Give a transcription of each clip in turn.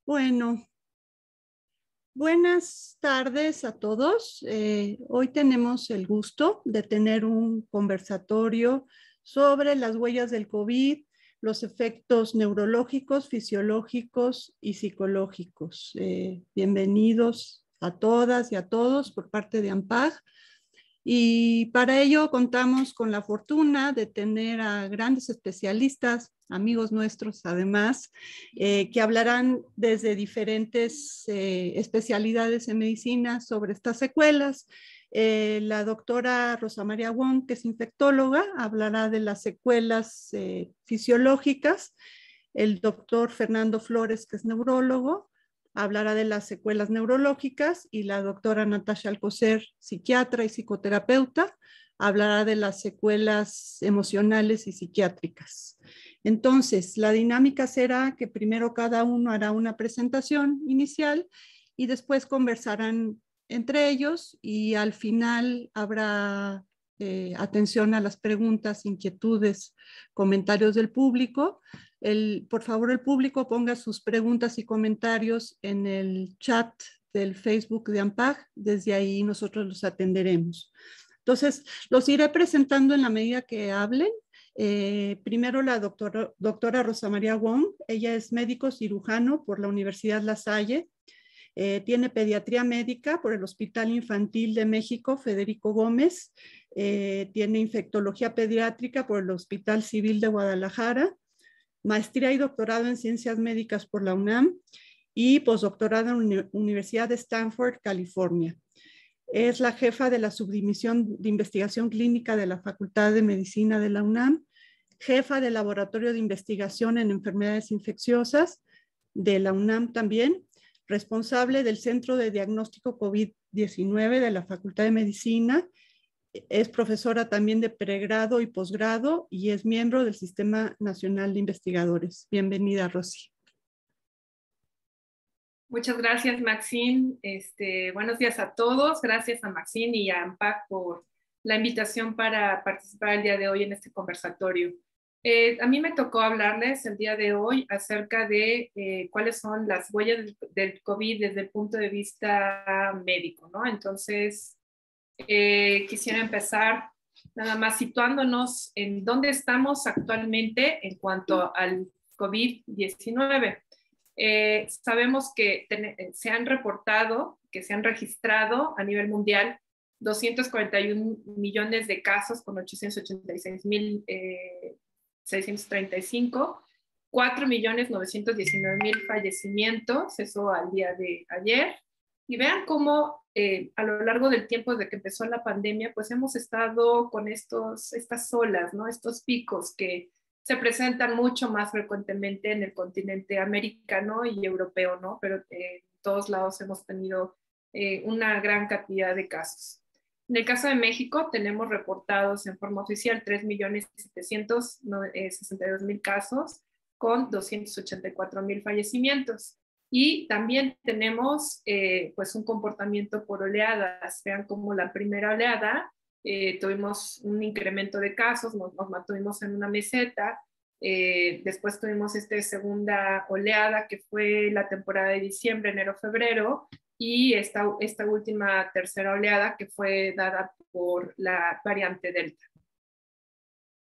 Bueno, buenas tardes a todos. Hoy tenemos el gusto de tener un conversatorio sobre las huellas del COVID, los efectos neurológicos, fisiológicos y psicológicos. Bienvenidos a todas y a todos por parte de AMPAG. Y para ello contamos con la fortuna de tener a grandes especialistas, amigos nuestros además, que hablarán desde diferentes especialidades en medicina sobre estas secuelas. La doctora Rosa María Wong, que es infectóloga, hablará de las secuelas fisiológicas. El doctor Fernando Flores, que es neurólogo, hablará de las secuelas neurológicas, y la doctora Natasha Alcocer, psiquiatra y psicoterapeuta, hablará de las secuelas emocionales y psiquiátricas. Entonces, la dinámica será que primero cada uno hará una presentación inicial y después conversarán entre ellos, y al final habrá atención a las preguntas, inquietudes, comentarios del público. Por favor, el público ponga sus preguntas y comentarios en el chat del Facebook de AMPAG. Desde ahí nosotros los atenderemos. Entonces, los iré presentando en la medida que hablen. Primero la doctora Rosa María Wong. Ella es médico cirujano por la Universidad La Salle. Tiene pediatría médica por el Hospital Infantil de México, Federico Gómez. Tiene infectología pediátrica por el Hospital Civil de Guadalajara. Maestría y doctorado en ciencias médicas por la UNAM y postdoctorado en la Universidad de Stanford, California. Es la jefa de la subdivisión de investigación clínica de la Facultad de Medicina de la UNAM, jefa del laboratorio de investigación en enfermedades infecciosas de la UNAM también, responsable del Centro de Diagnóstico COVID-19 de la Facultad de Medicina. Es profesora también de pregrado y posgrado y es miembro del Sistema Nacional de Investigadores. Bienvenida, Rosy. Muchas gracias, Maxine. Buenos días a todos. Gracias a Maxine y a AMPAG por la invitación para participar el día de hoy en este conversatorio. A mí me tocó hablarles el día de hoy acerca de cuáles son las huellas del COVID desde el punto de vista médico, ¿no? Entonces, quisiera empezar nada más situándonos en dónde estamos actualmente en cuanto al COVID-19. Sabemos que se han reportado, que se han registrado a nivel mundial 241 millones de casos con 886,635, 4,919,000 fallecimientos, eso al día de ayer. Y vean cómo a lo largo del tiempo desde que empezó la pandemia, pues hemos estado con estas olas, ¿no? Estos picos que se presentan mucho más frecuentemente en el continente americano y europeo, ¿no? Pero en todos lados hemos tenido una gran cantidad de casos. En el caso de México, tenemos reportados en forma oficial 3,762,000 casos con 284,000 fallecimientos. Y también tenemos pues un comportamiento por oleadas. Vean como la primera oleada tuvimos un incremento de casos, nos mantuvimos en una meseta. Después tuvimos esta segunda oleada que fue la temporada de diciembre, enero, febrero, y esta última tercera oleada que fue dada por la variante Delta.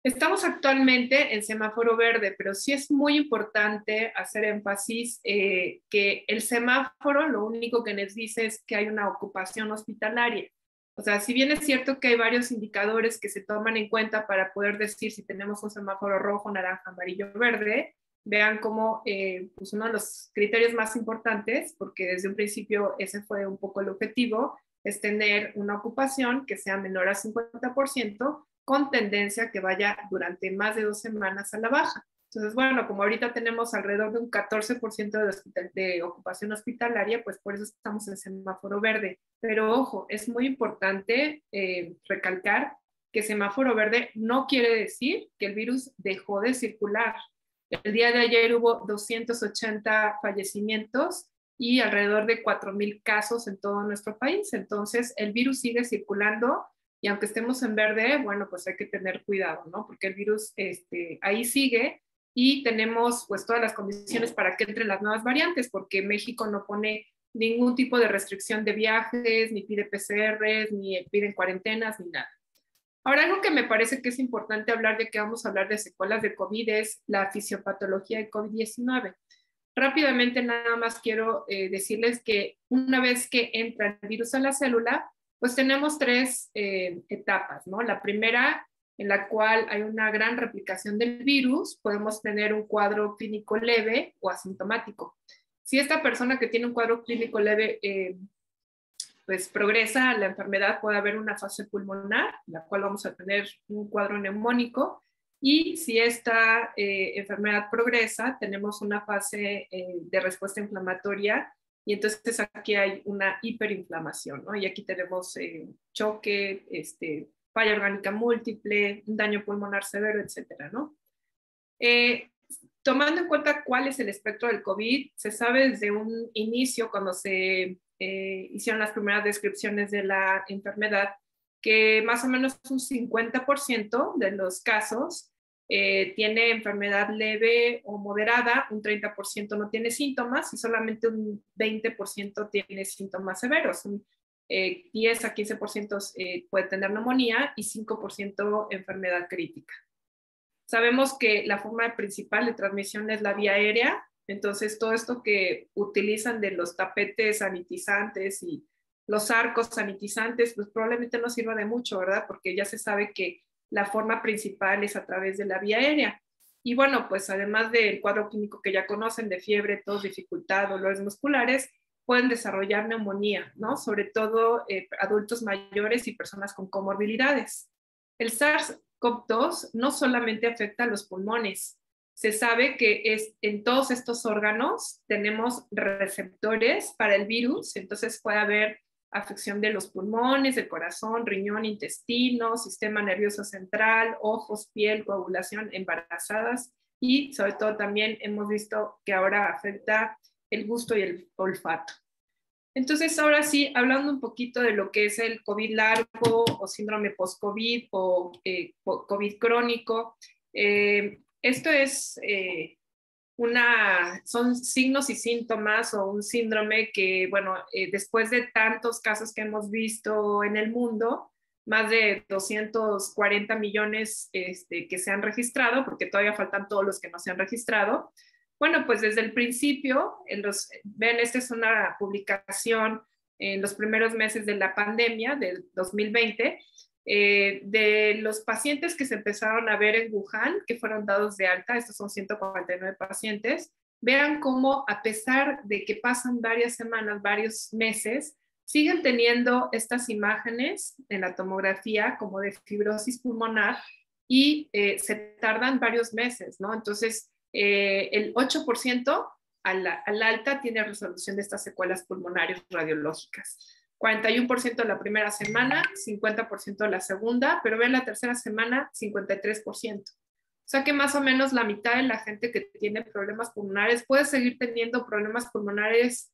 Estamos actualmente en semáforo verde, pero sí es muy importante hacer énfasis que el semáforo lo único que nos dice es que hay una ocupación hospitalaria. O sea, si bien es cierto que hay varios indicadores que se toman en cuenta para poder decir si tenemos un semáforo rojo, naranja, amarillo, verde, vean cómo pues uno de los criterios más importantes, porque desde un principio ese fue un poco el objetivo, es tener una ocupación que sea menor al 50%, con tendencia que vaya durante más de 2 semanas a la baja. Entonces, bueno, como ahorita tenemos alrededor de un 14% de ocupación hospitalaria, pues por eso estamos en semáforo verde. Pero ojo, es muy importante recalcar que semáforo verde no quiere decir que el virus dejó de circular. El día de ayer hubo 280 fallecimientos y alrededor de 4,000 casos en todo nuestro país. Entonces, el virus sigue circulando. Y aunque estemos en verde, bueno, pues hay que tener cuidado, ¿no? Porque el virus ahí sigue y tenemos pues todas las condiciones para que entren las nuevas variantes, porque México no pone ningún tipo de restricción de viajes, ni pide PCRs, ni piden cuarentenas, ni nada. Ahora, algo que me parece que es importante hablar de que vamos a hablar de secuelas de COVID es la fisiopatología de COVID-19. Rápidamente nada más quiero decirles que una vez que entra el virus a la célula, pues tenemos tres etapas, ¿no? La primera, en la cual hay una gran replicación del virus, podemos tener un cuadro clínico leve o asintomático. Si esta persona que tiene un cuadro clínico leve pues progresa la enfermedad, puede haber una fase pulmonar, en la cual vamos a tener un cuadro neumónico, y si esta enfermedad progresa, tenemos una fase de respuesta inflamatoria, y entonces aquí hay una hiperinflamación, ¿no? Y aquí tenemos choque, falla orgánica múltiple, un daño pulmonar severo, etcétera, ¿no? Tomando en cuenta cuál es el espectro del COVID, se sabe desde un inicio, cuando se hicieron las primeras descripciones de la enfermedad, que más o menos un 50% de los casos tiene enfermedad leve o moderada, un 30% no tiene síntomas y solamente un 20% tiene síntomas severos. Un 10 a 15% puede tener neumonía y 5% enfermedad crítica. Sabemos que la forma principal de transmisión es la vía aérea, entonces todo esto que utilizan de los tapetes sanitizantes y los arcos sanitizantes, pues probablemente no sirva de mucho, ¿verdad? Porque ya se sabe que la forma principal es a través de la vía aérea. Y bueno, pues además del cuadro clínico que ya conocen, de fiebre, tos, dificultad, dolores musculares, pueden desarrollar neumonía, ¿no? Sobre todo adultos mayores y personas con comorbilidades. El SARS-CoV-2 no solamente afecta a los pulmones, se sabe que en todos estos órganos tenemos receptores para el virus, entonces puede haber afección de los pulmones, del corazón, riñón, intestino, sistema nervioso central, ojos, piel, coagulación, embarazadas, y sobre todo también hemos visto que ahora afecta el gusto y el olfato. Entonces, ahora sí, hablando un poquito de lo que es el COVID largo o síndrome post-COVID o COVID crónico, esto es son signos y síntomas o un síndrome que, bueno, después de tantos casos que hemos visto en el mundo, más de 240 millones que se han registrado, porque todavía faltan todos los que no se han registrado. Bueno, pues desde el principio, ven, esta es una publicación en los primeros meses de la pandemia del 2020, de los pacientes que se empezaron a ver en Wuhan, que fueron dados de alta, estos son 149 pacientes, vean cómo a pesar de que pasan varias semanas, varios meses, siguen teniendo estas imágenes en la tomografía como de fibrosis pulmonar y se tardan varios meses, ¿no? Entonces, el 8% al alta tiene resolución de estas secuelas pulmonares radiológicas. 41% la primera semana, 50% la segunda, pero ven la tercera semana, 53%. O sea que más o menos la mitad de la gente que tiene problemas pulmonares puede seguir teniendo problemas pulmonares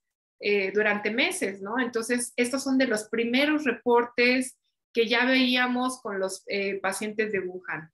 durante meses, ¿no? Entonces, estos son de los primeros reportes que ya veíamos con los pacientes de Wuhan.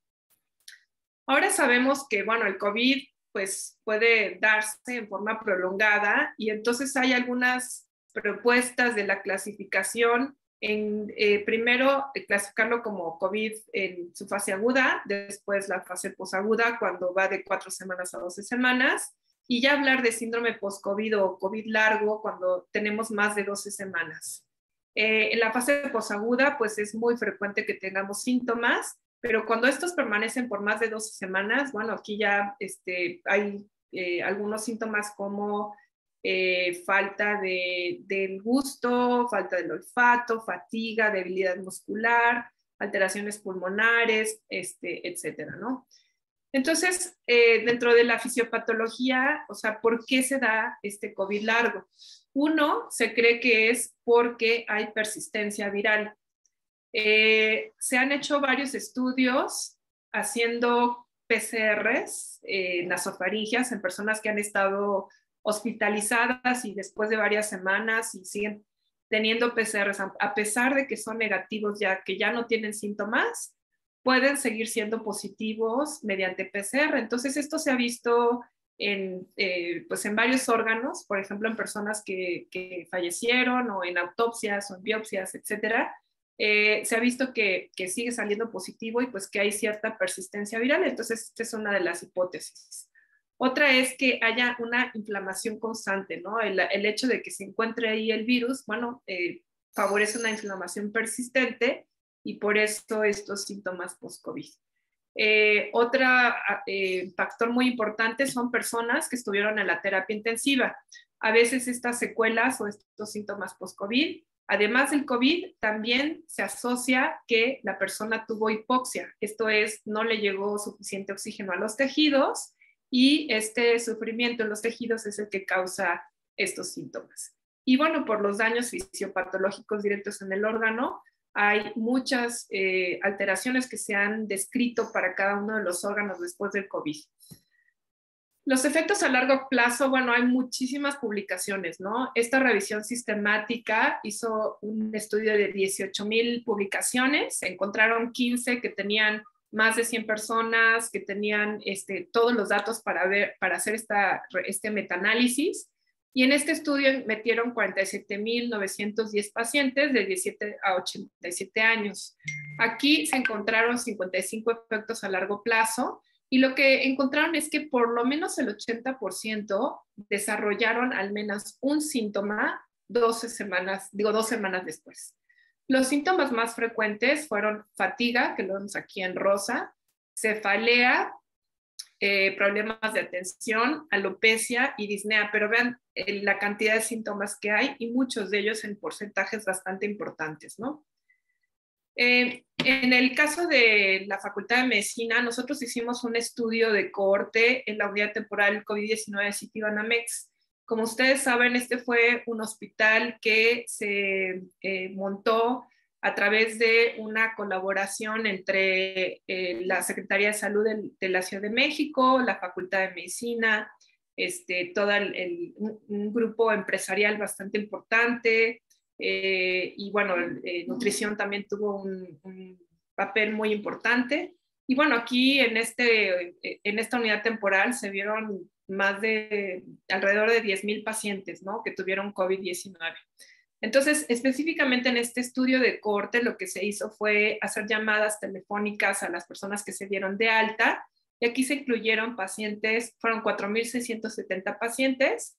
Ahora sabemos que, bueno, el COVID pues puede darse en forma prolongada y entonces hay algunas propuestas de la clasificación en primero clasificarlo como COVID en su fase aguda, después la fase posaguda cuando va de 4 semanas a 12 semanas y ya hablar de síndrome post-COVID o COVID largo cuando tenemos más de 12 semanas. En la fase posaguda pues es muy frecuente que tengamos síntomas, pero cuando estos permanecen por más de 12 semanas, bueno, aquí ya hay algunos síntomas como falta del gusto, falta del olfato, fatiga, debilidad muscular, alteraciones pulmonares, etcétera, ¿no? Entonces, dentro de la fisiopatología, o sea, ¿por qué se da este COVID largo? Uno, se cree que es porque hay persistencia viral. Se han hecho varios estudios haciendo PCRs nasofaringias en personas que han estado hospitalizadas y después de varias semanas y siguen teniendo PCRs, a pesar de que son negativos ya, que ya no tienen síntomas, pueden seguir siendo positivos mediante PCR. Entonces, esto se ha visto pues en varios órganos, por ejemplo, en personas que fallecieron o en autopsias o en biopsias, etcétera. Se ha visto que sigue saliendo positivo y pues que hay cierta persistencia viral. Entonces, esta es una de las hipótesis. Otra es que haya una inflamación constante, ¿no? El hecho de que se encuentre ahí el virus, bueno, favorece una inflamación persistente y por eso estos síntomas post-COVID. Otro factor muy importante son personas que estuvieron en la terapia intensiva. A veces estas secuelas o estos síntomas post-COVID, además del COVID, también se asocia que la persona tuvo hipoxia. Esto es, no le llegó suficiente oxígeno a los tejidos y este sufrimiento en los tejidos es el que causa estos síntomas. Y bueno, por los daños fisiopatológicos directos en el órgano, hay muchas alteraciones que se han descrito para cada uno de los órganos después del COVID. Los efectos a largo plazo, bueno, hay muchísimas publicaciones, ¿no? Esta revisión sistemática hizo un estudio de 18,000 publicaciones, encontraron 15 que tenían más de 100 personas, que tenían todos los datos para hacer este metaanálisis. Y en este estudio metieron 47,910 pacientes de 17 a 87 años. Aquí se encontraron 55 efectos a largo plazo y lo que encontraron es que por lo menos el 80% desarrollaron al menos un síntoma 2 semanas después. Los síntomas más frecuentes fueron fatiga, que lo vemos aquí en rosa, cefalea, problemas de atención, alopecia y disnea, pero vean la cantidad de síntomas que hay y muchos de ellos en porcentajes bastante importantes, ¿no? En el caso de la Facultad de Medicina, nosotros hicimos un estudio de cohorte en la unidad temporal COVID-19 de Citibanamex. Como ustedes saben, este fue un hospital que se montó a través de una colaboración entre la Secretaría de Salud de la Ciudad de México, la Facultad de Medicina, todo un grupo empresarial bastante importante, y bueno, nutrición también tuvo un papel muy importante. Y bueno, aquí en esta unidad temporal se vieron alrededor de 10,000 pacientes, ¿no?, que tuvieron COVID-19. Entonces, específicamente en este estudio de cohorte, lo que se hizo fue hacer llamadas telefónicas a las personas que se dieron de alta, y aquí se incluyeron pacientes, fueron 4,670 pacientes,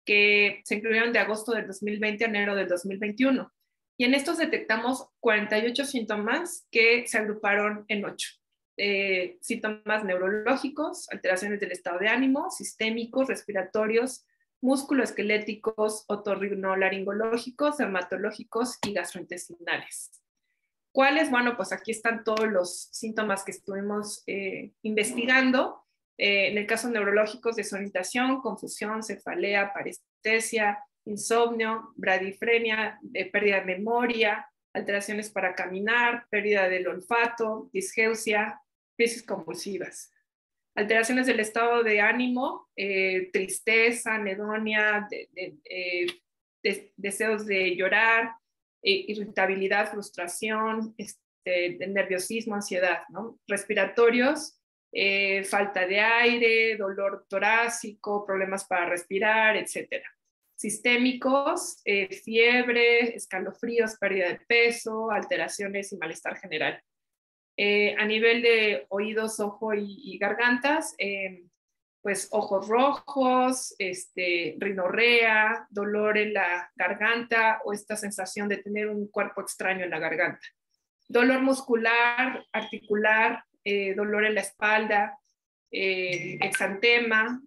que se incluyeron de agosto del 2020 a enero del 2021. Y en estos detectamos 48 síntomas que se agruparon en 8. Síntomas neurológicos, alteraciones del estado de ánimo, sistémicos, respiratorios, musculoesqueléticos, otorrinolaringológicos, dermatológicos y gastrointestinales. ¿Cuáles? Bueno, pues aquí están todos los síntomas que estuvimos investigando. En el caso neurológicos, desorientación, confusión, cefalea, parestesia, insomnio, bradifrenia, pérdida de memoria, alteraciones para caminar, pérdida del olfato, disgeusia, crisis convulsivas. Alteraciones del estado de ánimo, tristeza, anedonia, deseos de llorar, irritabilidad, frustración, nerviosismo, ansiedad, ¿no? Respiratorios, falta de aire, dolor torácico, problemas para respirar, etc. Sistémicos, fiebre, escalofríos, pérdida de peso, alteraciones y malestar general. A nivel de oídos, ojo y gargantas, pues ojos rojos, rinorrea, dolor en la garganta o esta sensación de tener un cuerpo extraño en la garganta. Dolor muscular, articular, dolor en la espalda, exantema,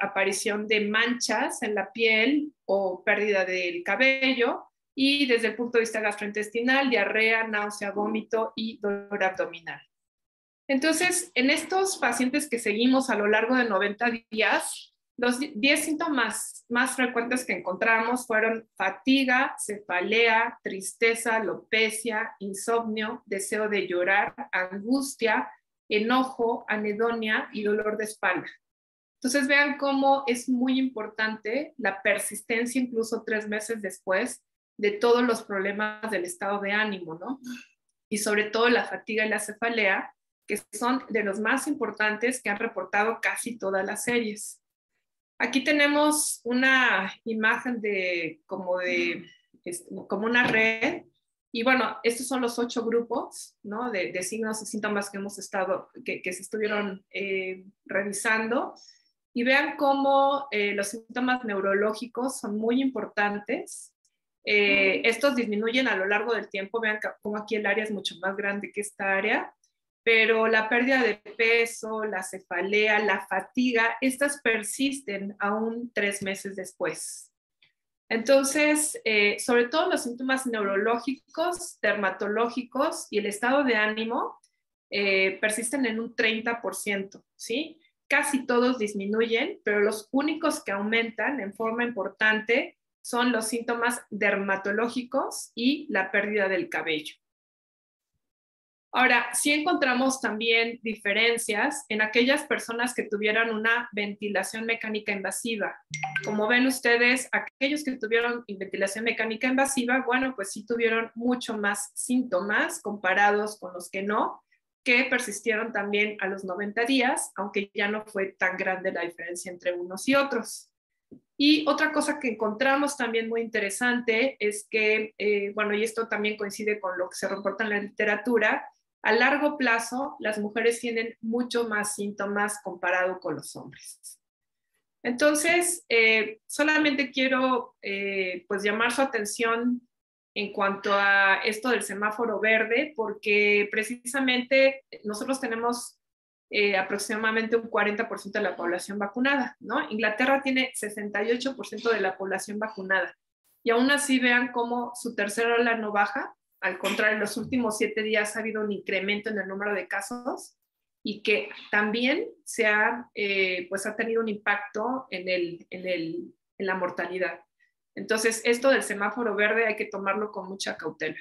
aparición de manchas en la piel o pérdida del cabello, y desde el punto de vista gastrointestinal, diarrea, náusea, vómito y dolor abdominal. Entonces, en estos pacientes que seguimos a lo largo de 90 días, los 10 síntomas más frecuentes que encontramos fueron fatiga, cefalea, tristeza, alopecia, insomnio, deseo de llorar, angustia, enojo, anedonia y dolor de espalda. Entonces vean cómo es muy importante la persistencia incluso 3 meses después de todos los problemas del estado de ánimo, ¿no? y sobre todo la fatiga y la cefalea, que son de los más importantes que han reportado casi todas las series. Aquí tenemos una imagen como una red, y bueno, estos son los 8 grupos, ¿no? de signos y síntomas que que se estuvieron revisando, y vean cómo los síntomas neurológicos son muy importantes. Estos disminuyen a lo largo del tiempo, vean cómo aquí el área es mucho más grande que esta área, pero la pérdida de peso, la cefalea, la fatiga, estas persisten aún 3 meses después. Entonces, sobre todo los síntomas neurológicos, dermatológicos y el estado de ánimo persisten en un 30%, ¿sí? Casi todos disminuyen, pero los únicos que aumentan en forma importante son los síntomas dermatológicos y la pérdida del cabello. Ahora, sí encontramos también diferencias en aquellas personas que tuvieron una ventilación mecánica invasiva. Como ven ustedes, aquellos que tuvieron ventilación mecánica invasiva, bueno, pues sí tuvieron mucho más síntomas comparados con los que no, que persistieron también a los 90 días, aunque ya no fue tan grande la diferencia entre unos y otros. Y otra cosa que encontramos también muy interesante es que, bueno, y esto también coincide con lo que se reporta en la literatura, a largo plazo las mujeres tienen mucho más síntomas comparado con los hombres. Entonces, solamente quiero pues llamar su atención en cuanto a esto del semáforo verde, porque precisamente nosotros tenemos aproximadamente un 40% de la población vacunada, ¿no? Inglaterra tiene 68% de la población vacunada, y aún así vean cómo su tercera ola no baja. Al contrario, en los últimos 7 días ha habido un incremento en el número de casos, y que también pues ha tenido un impacto en la mortalidad. Entonces, esto del semáforo verde hay que tomarlo con mucha cautela.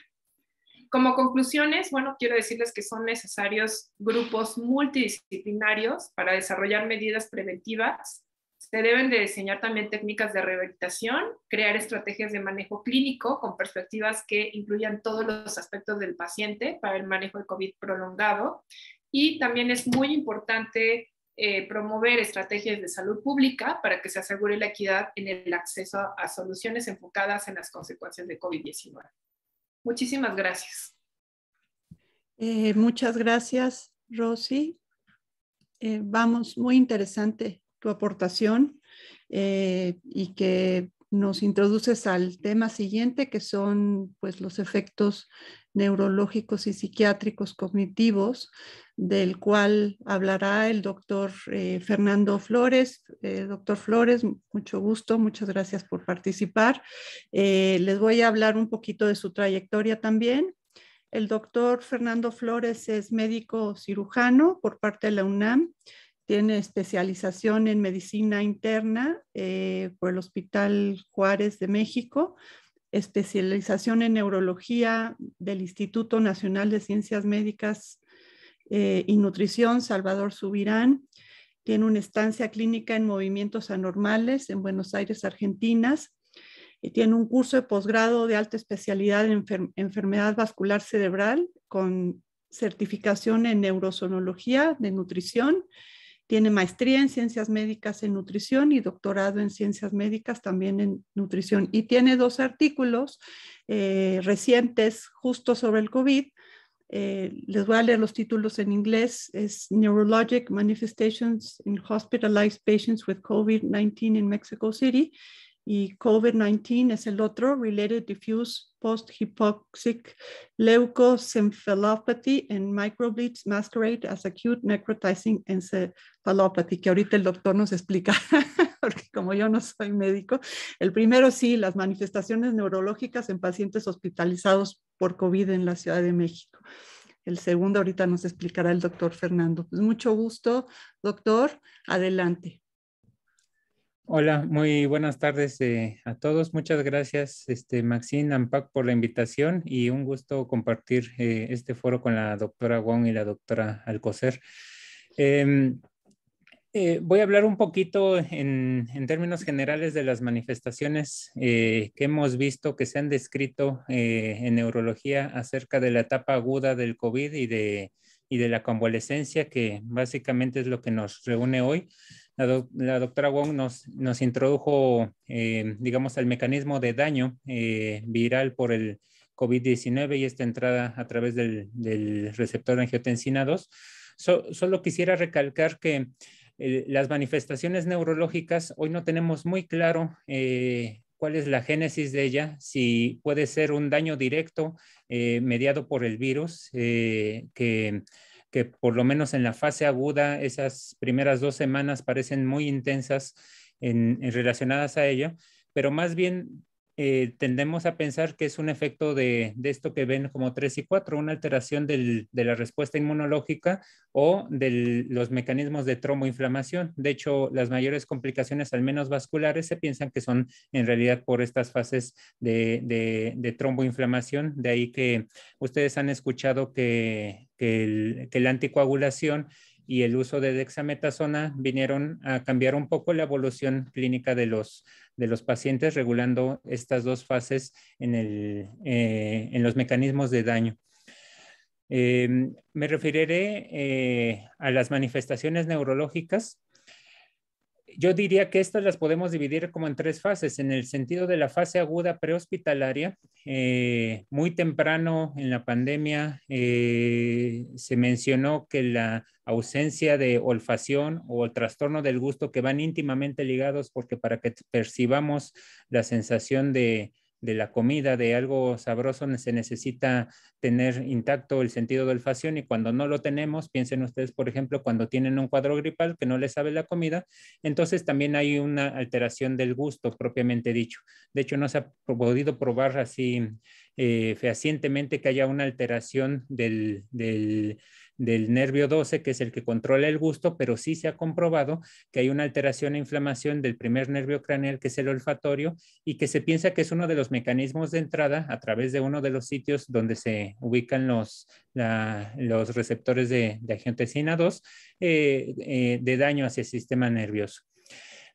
Como conclusiones, bueno, quiero decirles que son necesarios grupos multidisciplinarios para desarrollar medidas preventivas. Se deben de diseñar también técnicas de rehabilitación, crear estrategias de manejo clínico con perspectivas que incluyan todos los aspectos del paciente para el manejo de COVID prolongado. Y también es muy importante promover estrategias de salud pública para que se asegure la equidad en el acceso a soluciones enfocadas en las consecuencias de COVID-19. Muchísimas gracias. Muchas gracias, Rosy. Vamos, muy interesante tu aportación y que nos introduces al tema siguiente, que son pues los efectos neurológicos y psiquiátricos cognitivos, del cual hablará el doctor Fernando Flores. Doctor Flores, mucho gusto, muchas gracias por participar. Les voy a hablar un poquito de su trayectoria también. El doctor Fernando Flores es médico cirujano por parte de la UNAM. Tiene especialización en medicina interna por el Hospital Juárez de México, especialización en neurología del Instituto Nacional de Ciencias Médicas y Nutrición, Salvador Subirán. Tiene una estancia clínica en movimientos anormales en Buenos Aires, Argentina. Tiene un curso de posgrado de alta especialidad en enfermedad vascular cerebral con certificación en neurosonología de nutrición. Tiene maestría en ciencias médicas en nutrición y doctorado en ciencias médicas también en nutrición. Y tiene 2 artículos recientes justo sobre el COVID. Les voy a leer los títulos en inglés. Es Neurologic Manifestations in Hospitalized Patients with COVID-19 in Mexico City. Y COVID-19 es el otro, Related Diffuse Post-Hypoxic Leukoencephalopathy and Microbleeds Masquerade as Acute Necrotizing Encephalopathy, que ahorita el doctor nos explica, porque como yo no soy médico, el primero sí, las manifestaciones neurológicas en pacientes hospitalizados por COVID en la Ciudad de México. El segundo ahorita nos explicará el doctor Fernando. Pues mucho gusto, doctor, adelante. Hola, muy buenas tardes a todos. Muchas gracias, Maxine Ampac, por la invitación y un gusto compartir este foro con la doctora Wong y la doctora Alcocer. Voy a hablar un poquito en términos generales de las manifestaciones que hemos visto, que se han descrito en neurología acerca de la etapa aguda del COVID y de la convalescencia, que básicamente es lo que nos reúne hoy. La doctora Wong nos introdujo, digamos, al mecanismo de daño viral por el COVID-19 y esta entrada a través del receptor de angiotensina 2. Solo quisiera recalcar que las manifestaciones neurológicas, hoy no tenemos muy claro cuál es la génesis de ella, si puede ser un daño directo mediado por el virus, que por lo menos en la fase aguda, esas primeras 2 semanas parecen muy intensas relacionadas a ello, pero más bien tendemos a pensar que es un efecto de esto que ven como 3 y 4, una alteración de la respuesta inmunológica o de los mecanismos de tromboinflamación. De hecho, las mayores complicaciones, al menos vasculares, se piensan que son en realidad por estas fases de tromboinflamación. De ahí que ustedes han escuchado que la anticoagulación y el uso de dexametasona vinieron a cambiar un poco la evolución clínica de los pacientes, regulando estas dos fases en los mecanismos de daño. Me referiré a las manifestaciones neurológicas. Yo diría que estas las podemos dividir como en 3 fases, en el sentido de la fase aguda prehospitalaria. Muy temprano en la pandemia se mencionó que la ausencia de olfacción o el trastorno del gusto, que van íntimamente ligados, porque para que percibamos la sensación de la comida, de algo sabroso, se necesita tener intacto el sentido de olfacción, y cuando no lo tenemos, piensen ustedes, por ejemplo, cuando tienen un cuadro gripal que no les sabe la comida, entonces también hay una alteración del gusto propiamente dicho. De hecho, no se ha podido probar así fehacientemente que haya una alteración del nervio 12, que es el que controla el gusto, pero sí se ha comprobado que hay una alteración e inflamación del primer nervio craneal, que es el olfatorio, y que se piensa que es uno de los mecanismos de entrada a través de uno de los sitios donde se ubican los receptores de angiotensina 2 de daño hacia el sistema nervioso.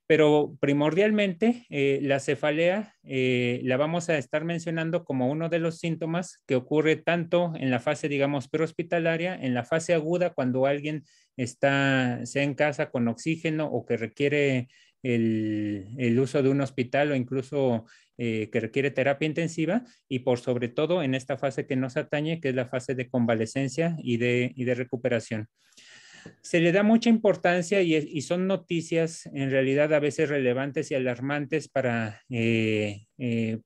Pero primordialmente la cefalea la vamos a estar mencionando como uno de los síntomas que ocurre tanto en la fase, digamos, prehospitalaria, en la fase aguda, cuando alguien sea en casa con oxígeno o que requiere el uso de un hospital, o incluso que requiere terapia intensiva, y por sobre todo en esta fase que nos atañe, que es la fase de convalecencia y de recuperación. Se le da mucha importancia y son noticias en realidad a veces relevantes y alarmantes para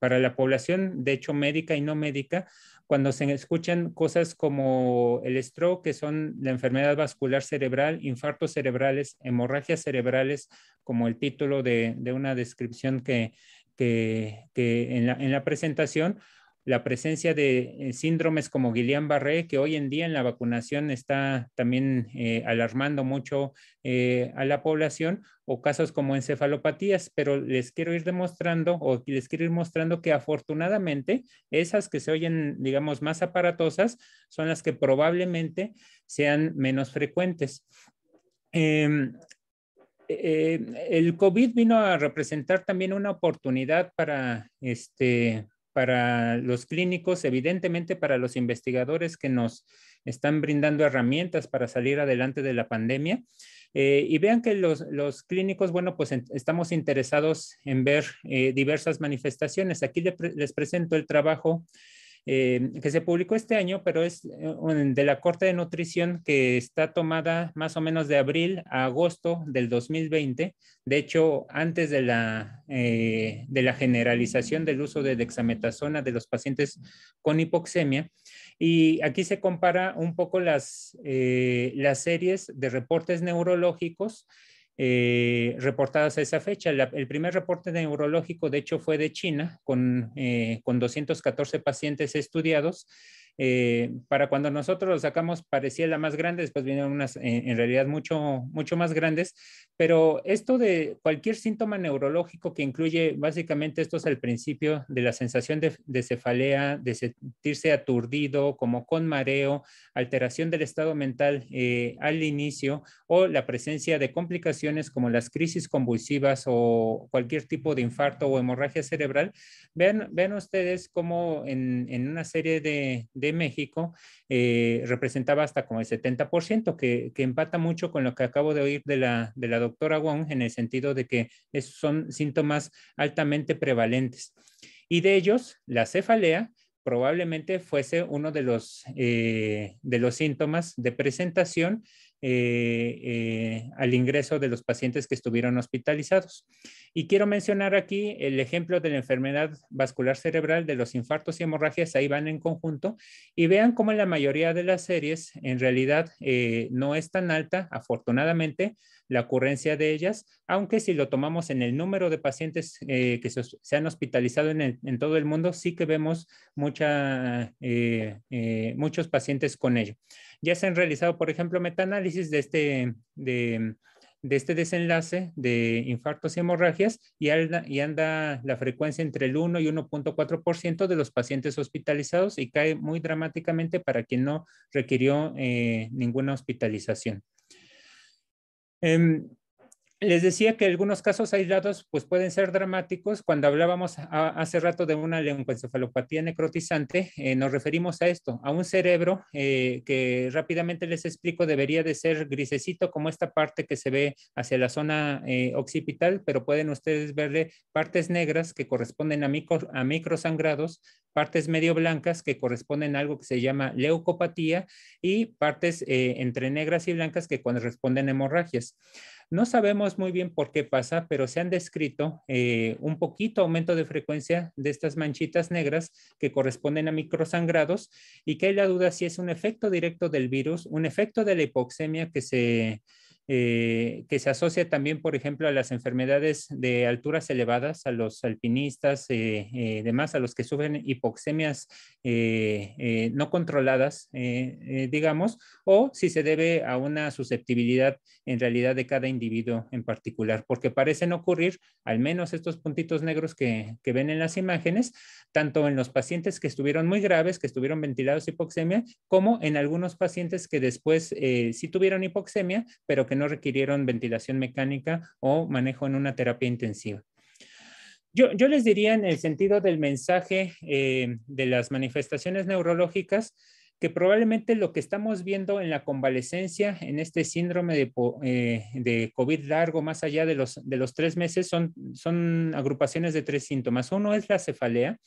la población, de hecho médica y no médica, cuando se escuchan cosas como el stroke, que son la enfermedad vascular cerebral, infartos cerebrales, hemorragias cerebrales, como el título de una descripción que en la presentación. La presencia de síndromes como Guillain-Barré, que hoy en día en la vacunación está también alarmando mucho a la población, o casos como encefalopatías, pero les quiero ir mostrando que afortunadamente esas que se oyen, digamos, más aparatosas son las que probablemente sean menos frecuentes. El COVID vino a representar también una oportunidad para los clínicos, evidentemente para los investigadores que nos están brindando herramientas para salir adelante de la pandemia. Y vean que los clínicos, bueno, pues estamos interesados en ver diversas manifestaciones. Aquí les presento el trabajo que se publicó este año, pero es de la Corte de Nutrición, que está tomada más o menos de abril a agosto del 2020. De hecho, antes de la generalización del uso de dexametasona de los pacientes con hipoxemia. Y aquí se compara un poco las series de reportes neurológicos reportadas a esa fecha. El primer reporte neurológico, de hecho, fue de China, con 214 pacientes estudiados. Para cuando nosotros lo sacamos parecía la más grande, después vinieron unas en realidad mucho más grandes, pero esto de cualquier síntoma neurológico que incluye básicamente esto es al principio de la sensación de cefalea, de sentirse aturdido, como con mareo, alteración del estado mental al inicio o la presencia de complicaciones como las crisis convulsivas o cualquier tipo de infarto o hemorragia cerebral. Vean ustedes cómo en una serie de México representaba hasta como el 70%, que empata mucho con lo que acabo de oír de la doctora Wong, en el sentido de que son síntomas altamente prevalentes. Y de ellos, la cefalea probablemente fuese uno de los síntomas de presentación al ingreso de los pacientes que estuvieron hospitalizados. Y quiero mencionar aquí el ejemplo de la enfermedad vascular cerebral, de los infartos y hemorragias, ahí van en conjunto, y vean cómo en la mayoría de las series en realidad no es tan alta, afortunadamente, la ocurrencia de ellas, aunque si lo tomamos en el número de pacientes que se han hospitalizado en todo el mundo, sí que vemos muchos pacientes con ello. Ya se han realizado, por ejemplo, metaanálisis de este desenlace de infartos y hemorragias y anda la frecuencia entre el 1 y 1.4% de los pacientes hospitalizados y cae muy dramáticamente para quien no requirió ninguna hospitalización. Les decía que algunos casos aislados pues pueden ser dramáticos. Cuando hablábamos hace rato de una lenguaencefalopatía necrotizante, nos referimos a esto, a un cerebro que rápidamente les explico debería de ser grisecito como esta parte que se ve hacia la zona occipital, pero pueden ustedes verle partes negras que corresponden a microsangrados, partes medio blancas que corresponden a algo que se llama leucopatía y partes entre negras y blancas que corresponden a hemorragias. No sabemos muy bien por qué pasa, pero se han descrito un poquito aumento de frecuencia de estas manchitas negras que corresponden a microsangrados y que hay la duda si es un efecto directo del virus, un efecto de la hipoxemia que se asocia también, por ejemplo, a las enfermedades de alturas elevadas, a los alpinistas, demás, a los que sufren hipoxemias no controladas, digamos, o si se debe a una susceptibilidad en realidad de cada individuo en particular, porque parecen ocurrir, al menos estos puntitos negros que ven en las imágenes, tanto en los pacientes que estuvieron muy graves, que estuvieron ventilados hipoxemia, como en algunos pacientes que después sí tuvieron hipoxemia, pero que no requirieron ventilación mecánica o manejo en una terapia intensiva. Yo les diría en el sentido del mensaje de las manifestaciones neurológicas, que probablemente lo que estamos viendo en la convalecencia, en este síndrome de COVID largo, más allá de los 3 meses, son agrupaciones de 3 síntomas. Uno es la cefalea,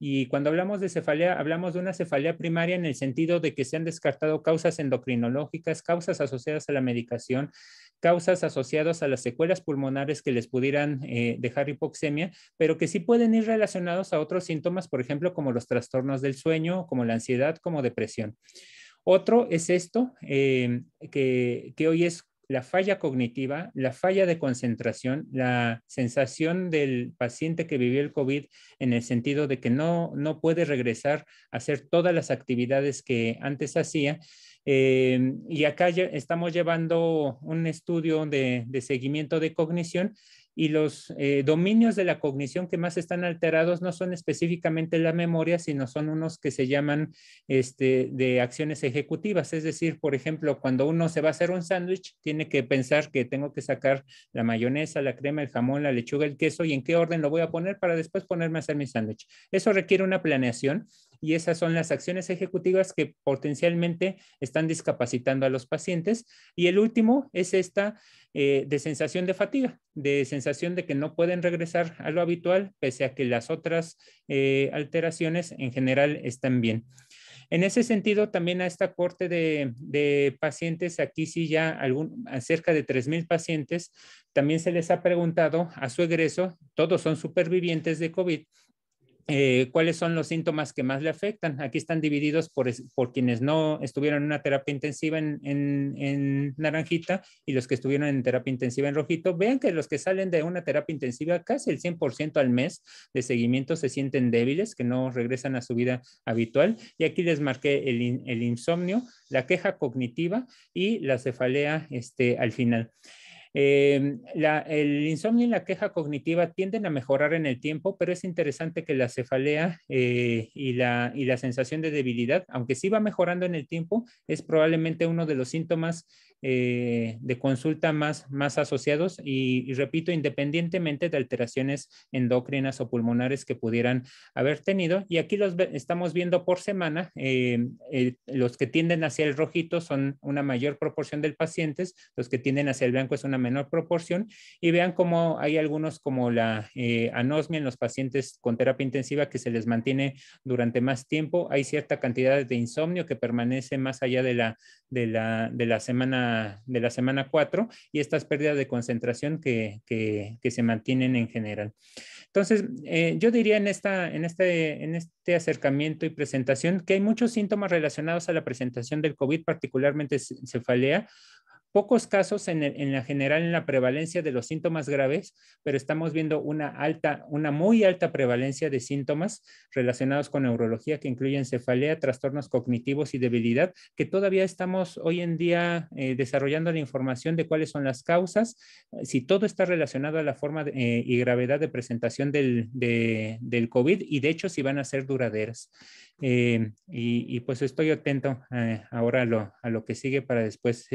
y cuando hablamos de cefalea, hablamos de una cefalea primaria en el sentido de que se han descartado causas endocrinológicas, causas asociadas a la medicación, causas asociadas a las secuelas pulmonares que les pudieran dejar hipoxemia, pero que sí pueden ir relacionados a otros síntomas, por ejemplo, como los trastornos del sueño, como la ansiedad, como depresión. Otro es esto, que hoy es la falla cognitiva, la falla de concentración, la sensación del paciente que vivió el COVID en el sentido de que no puede regresar a hacer todas las actividades que antes hacía. Y acá ya estamos llevando un estudio de seguimiento de cognición y los dominios de la cognición que más están alterados no son específicamente la memoria, sino son unos que se llaman de acciones ejecutivas. Es decir, por ejemplo, cuando uno se va a hacer un sándwich, tiene que pensar que tengo que sacar la mayonesa, la crema, el jamón, la lechuga, el queso y en qué orden lo voy a poner para después ponerme a hacer mi sándwich. Eso requiere una planeación y esas son las acciones ejecutivas que potencialmente están discapacitando a los pacientes. Y el último es esta de sensación de fatiga, de sensación de que no pueden regresar a lo habitual, pese a que las otras alteraciones en general están bien. En ese sentido, también a esta corte de pacientes, aquí sí ya cerca de 3,000 pacientes, también se les ha preguntado a su egreso, todos son supervivientes de COVID, ¿Cuáles son los síntomas que más le afectan? Aquí están divididos por quienes no estuvieron en una terapia intensiva en naranjita y los que estuvieron en terapia intensiva en rojito. Vean que los que salen de una terapia intensiva, casi el 100% al mes de seguimiento se sienten débiles, que no regresan a su vida habitual. Y aquí les marqué el insomnio, la queja cognitiva y la cefalea al final. El insomnio y la queja cognitiva tienden a mejorar en el tiempo, pero es interesante que la cefalea y la sensación de debilidad, aunque sí va mejorando en el tiempo, es probablemente uno de los síntomas de consulta más asociados y repito, independientemente de alteraciones endócrinas o pulmonares que pudieran haber tenido. Y aquí los estamos viendo por semana. Los que tienden hacia el rojito son una mayor proporción de pacientes, los que tienden hacia el blanco es una menor proporción, y vean cómo hay algunos como la anosmia en los pacientes con terapia intensiva que se les mantiene durante más tiempo. Hay cierta cantidad de insomnio que permanece más allá de la semana 4 y estas pérdidas de concentración que se mantienen en general. Entonces, yo diría en este acercamiento y presentación que hay muchos síntomas relacionados a la presentación del COVID, particularmente cefalea. Pocos casos en la general en la prevalencia de los síntomas graves, pero estamos viendo una muy alta prevalencia de síntomas relacionados con neurología que incluyen cefalea, trastornos cognitivos y debilidad, que todavía estamos hoy en día desarrollando la información de cuáles son las causas, si todo está relacionado a la forma y gravedad de presentación del COVID y de hecho si van a ser duraderas. Y pues estoy atento ahora a lo que sigue para después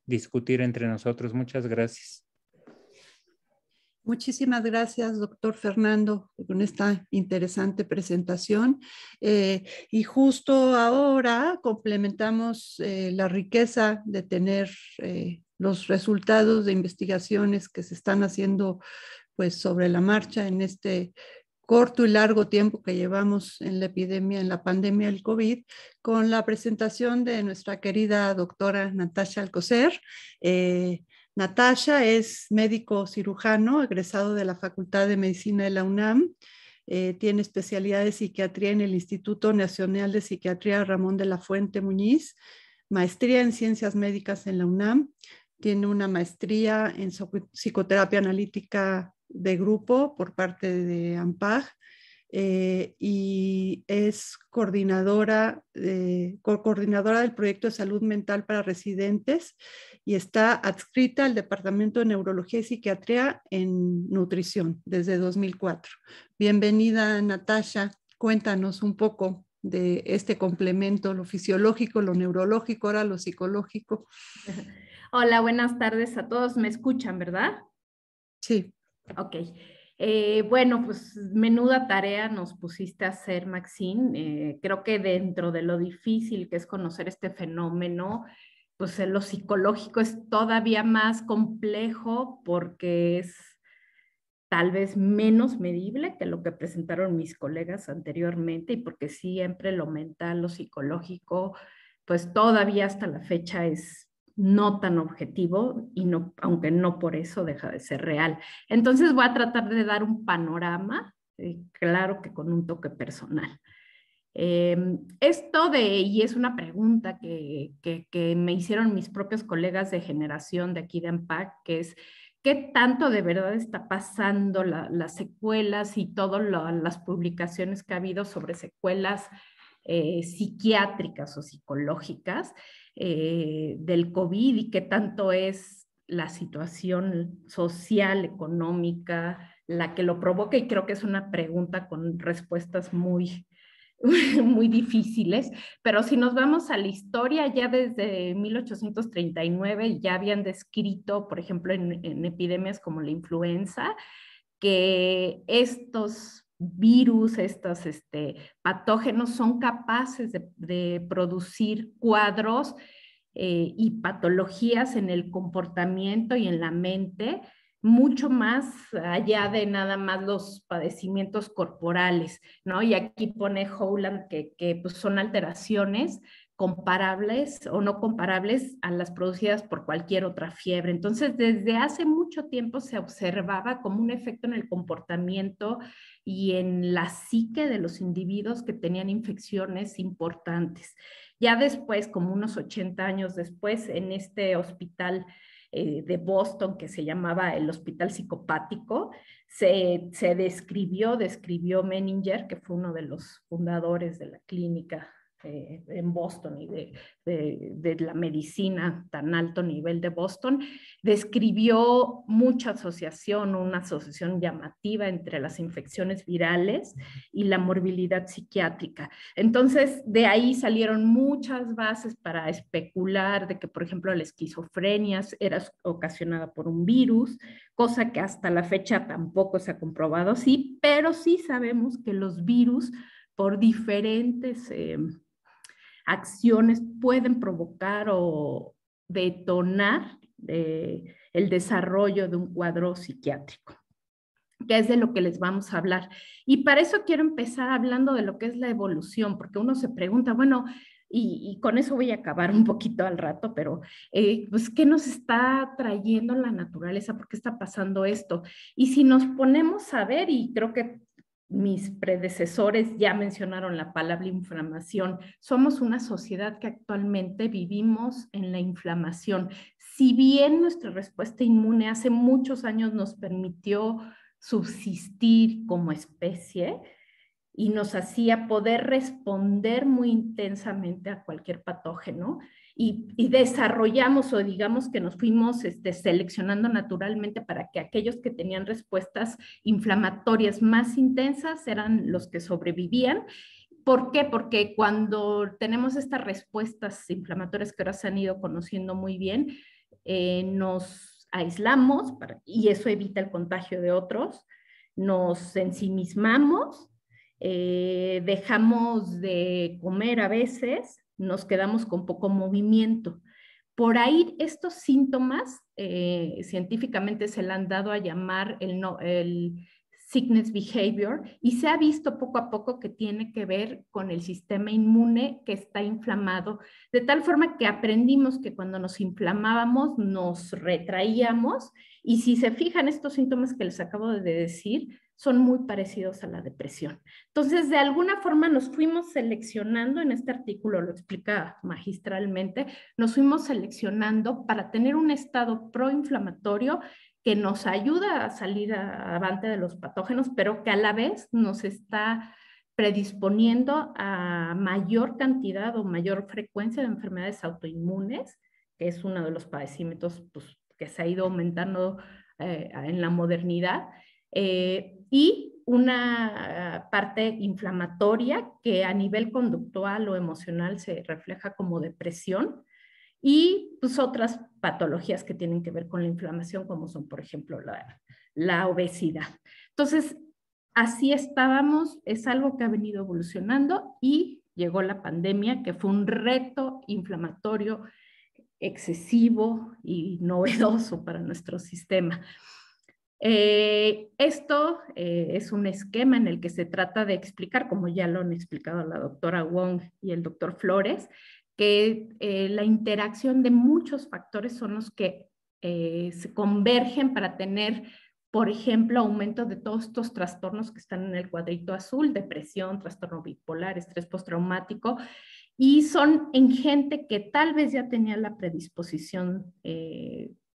discutir entre nosotros. Muchas gracias. Muchísimas gracias, doctor Fernando, con esta interesante presentación. Y justo ahora complementamos la riqueza de tener los resultados de investigaciones que se están haciendo pues, sobre la marcha en este corto y largo tiempo que llevamos en la epidemia, en la pandemia del COVID, con la presentación de nuestra querida doctora Natasha Alcocer. Natasha es médico cirujano, egresado de la Facultad de Medicina de la UNAM. Tiene especialidad de psiquiatría en el Instituto Nacional de Psiquiatría Ramón de la Fuente Muñiz, maestría en ciencias médicas en la UNAM. Tiene una maestría en psicoterapia analítica de grupo por parte de AMPAG y es coordinadora del proyecto de salud mental para residentes y está adscrita al Departamento de Neurología y Psiquiatría en Nutrición desde 2004. Bienvenida, Natasha. Cuéntanos un poco de este complemento, lo fisiológico, lo neurológico, ahora lo psicológico. Hola, buenas tardes a todos. ¿Me escuchan, verdad? Sí. Ok. Bueno, pues menuda tarea nos pusiste a hacer, Maxine. Creo que dentro de lo difícil que es conocer este fenómeno, pues lo psicológico es todavía más complejo porque es tal vez menos medible que lo que presentaron mis colegas anteriormente y porque siempre lo mental, lo psicológico, pues todavía hasta la fecha es no tan objetivo y no, aunque no por eso deja de ser real. Entonces voy a tratar de dar un panorama, claro que con un toque personal. Y es una pregunta que me hicieron mis propios colegas de generación de aquí de AMPAC, que es, ¿qué tanto de verdad está pasando las secuelas y todas las publicaciones que ha habido sobre secuelas psiquiátricas o psicológicas del COVID y qué tanto es la situación social, económica, la que lo provoca? Y creo que es una pregunta con respuestas muy difíciles, pero si nos vamos a la historia, ya desde 1839 ya habían descrito, por ejemplo, en epidemias como la influenza, que estos virus, estos patógenos son capaces de producir cuadros y patologías en el comportamiento y en la mente, mucho más allá de nada más los padecimientos corporales, ¿no? Y aquí pone Howland que pues son alteraciones comparables o no comparables a las producidas por cualquier otra fiebre. Entonces, desde hace mucho tiempo se observaba como un efecto en el comportamiento y en la psique de los individuos que tenían infecciones importantes. Ya después, como unos 80 años después, en este hospital de Boston que se llamaba el Hospital Psicopático, se describió Menninger, que fue uno de los fundadores de la clínica en Boston y de la medicina tan alto nivel de Boston, describió mucha asociación, una asociación llamativa entre las infecciones virales y la morbilidad psiquiátrica. Entonces, de ahí salieron muchas bases para especular de que, por ejemplo, la esquizofrenia era ocasionada por un virus, cosa que hasta la fecha tampoco se ha comprobado así, pero sí sabemos que los virus, por diferentes acciones, pueden provocar o detonar el desarrollo de un cuadro psiquiátrico, que es de lo que les vamos a hablar. Y para eso quiero empezar hablando de lo que es la evolución, porque uno se pregunta, bueno, y con eso voy a acabar un poquito al rato, pero pues, ¿qué nos está trayendo la naturaleza? ¿Por qué está pasando esto? Y si nos ponemos a ver, y creo que mis predecesores ya mencionaron la palabra inflamación, somos una sociedad que actualmente vivimos en la inflamación. Si bien nuestra respuesta inmune hace muchos años nos permitió subsistir como especie y nos hacía poder responder muy intensamente a cualquier patógeno, y desarrollamos, o digamos que nos fuimos seleccionando naturalmente para que aquellos que tenían respuestas inflamatorias más intensas eran los que sobrevivían. ¿Por qué? Porque cuando tenemos estas respuestas inflamatorias que ahora se han ido conociendo muy bien, nos aislamos y eso evita el contagio de otros, nos ensimismamos, dejamos de comer a veces, nos quedamos con poco movimiento. Por ahí estos síntomas científicamente se le han dado a llamar el sickness behavior, y se ha visto poco a poco que tiene que ver con el sistema inmune que está inflamado, de tal forma que aprendimos que cuando nos inflamábamos nos retraíamos, y si se fijan, estos síntomas que les acabo de decir son muy parecidos a la depresión. Entonces, de alguna forma nos fuimos seleccionando, en este artículo lo explica magistralmente, nos fuimos seleccionando para tener un estado proinflamatorio que nos ayuda a salir avante de los patógenos, pero que a la vez nos está predisponiendo a mayor cantidad o mayor frecuencia de enfermedades autoinmunes, que es uno de los padecimientos pues, que se ha ido aumentando en la modernidad, y una parte inflamatoria que a nivel conductual o emocional se refleja como depresión, y pues otras patologías que tienen que ver con la inflamación, como son, por ejemplo, la obesidad. Entonces, así estábamos, es algo que ha venido evolucionando, y llegó la pandemia, que fue un reto inflamatorio excesivo y novedoso para nuestro sistema. Esto es un esquema en el que se trata de explicar, como ya lo han explicado la doctora Wong y el doctor Flores, que la interacción de muchos factores son los que se convergen para tener, por ejemplo, aumento de todos estos trastornos que están en el cuadrito azul: depresión, trastorno bipolar, estrés postraumático, y son en gente que tal vez ya tenía la predisposición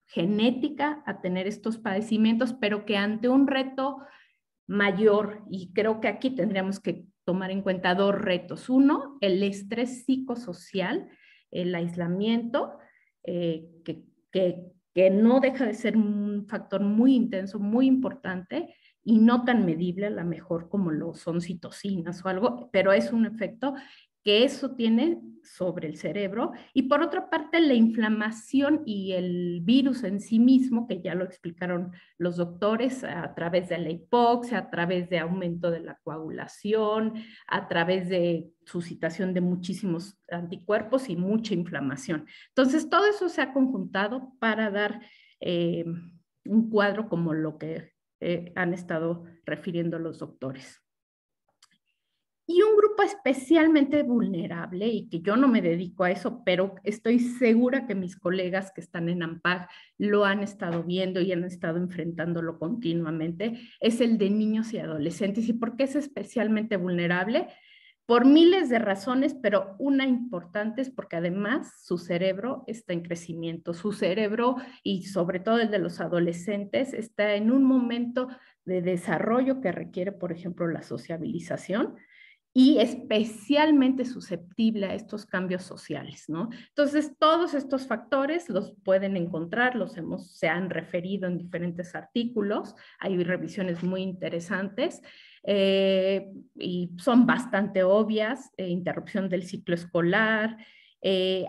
genética a tener estos padecimientos, pero que ante un reto mayor, y creo que aquí tendríamos que tomar en cuenta dos retos. Uno, el estrés psicosocial, el aislamiento, que no deja de ser un factor muy intenso, muy importante, y no tan medible a lo mejor como lo son citocinas o algo, pero es un efecto que eso tiene sobre el cerebro. Y por otra parte, la inflamación y el virus en sí mismo, que ya lo explicaron los doctores, a través de la hipoxia, a través de aumento de la coagulación, a través de suscitación de muchísimos anticuerpos y mucha inflamación. Entonces, todo eso se ha conjuntado para dar un cuadro como lo que han estado refiriendo los doctores. Y un grupo especialmente vulnerable, y que yo no me dedico a eso, pero estoy segura que mis colegas que están en AMPAG lo han estado viendo y han estado enfrentándolo continuamente, es el de niños y adolescentes. ¿Y por qué es especialmente vulnerable? Por miles de razones, pero una importante es porque además su cerebro está en crecimiento. Su cerebro, y sobre todo el de los adolescentes, está en un momento de desarrollo que requiere, por ejemplo, la sociabilización, y especialmente susceptible a estos cambios sociales, ¿no? Entonces, todos estos factores los pueden encontrar, se han referido en diferentes artículos, hay revisiones muy interesantes, y son bastante obvias: interrupción del ciclo escolar.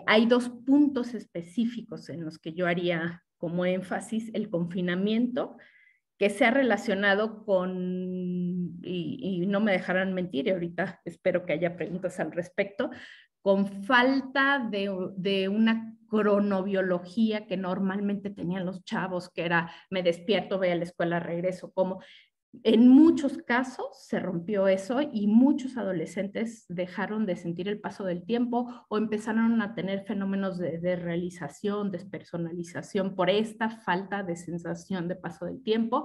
Hay 2 puntos específicos en los que yo haría como énfasis: el confinamiento, que se ha relacionado con, y no me dejarán mentir, y ahorita espero que haya preguntas al respecto, con falta de una cronobiología que normalmente tenían los chavos, que era me despierto, voy a la escuela, regreso, como. En muchos casos se rompió eso y muchos adolescentes dejaron de sentir el paso del tiempo o empezaron a tener fenómenos de realización, despersonalización por esta falta de sensación de paso del tiempo.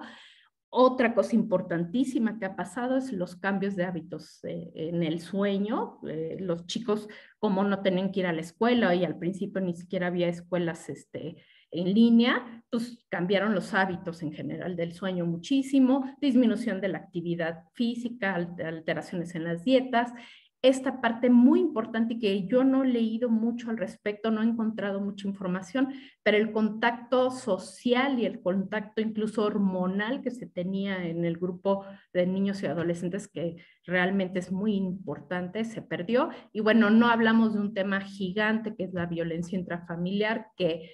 Otra cosa importantísima que ha pasado es los cambios de hábitos en el sueño. Los chicos, como no tenían que ir a la escuela y al principio ni siquiera había escuelas en línea, pues cambiaron los hábitos en general del sueño muchísimo, disminución de la actividad física, alteraciones en las dietas. Esta parte muy importante y que yo no he leído mucho al respecto, no he encontrado mucha información, pero el contacto social y el contacto incluso hormonal que se tenía en el grupo de niños y adolescentes, que realmente es muy importante, se perdió. Y bueno, no hablamos de un tema gigante que es la violencia intrafamiliar, que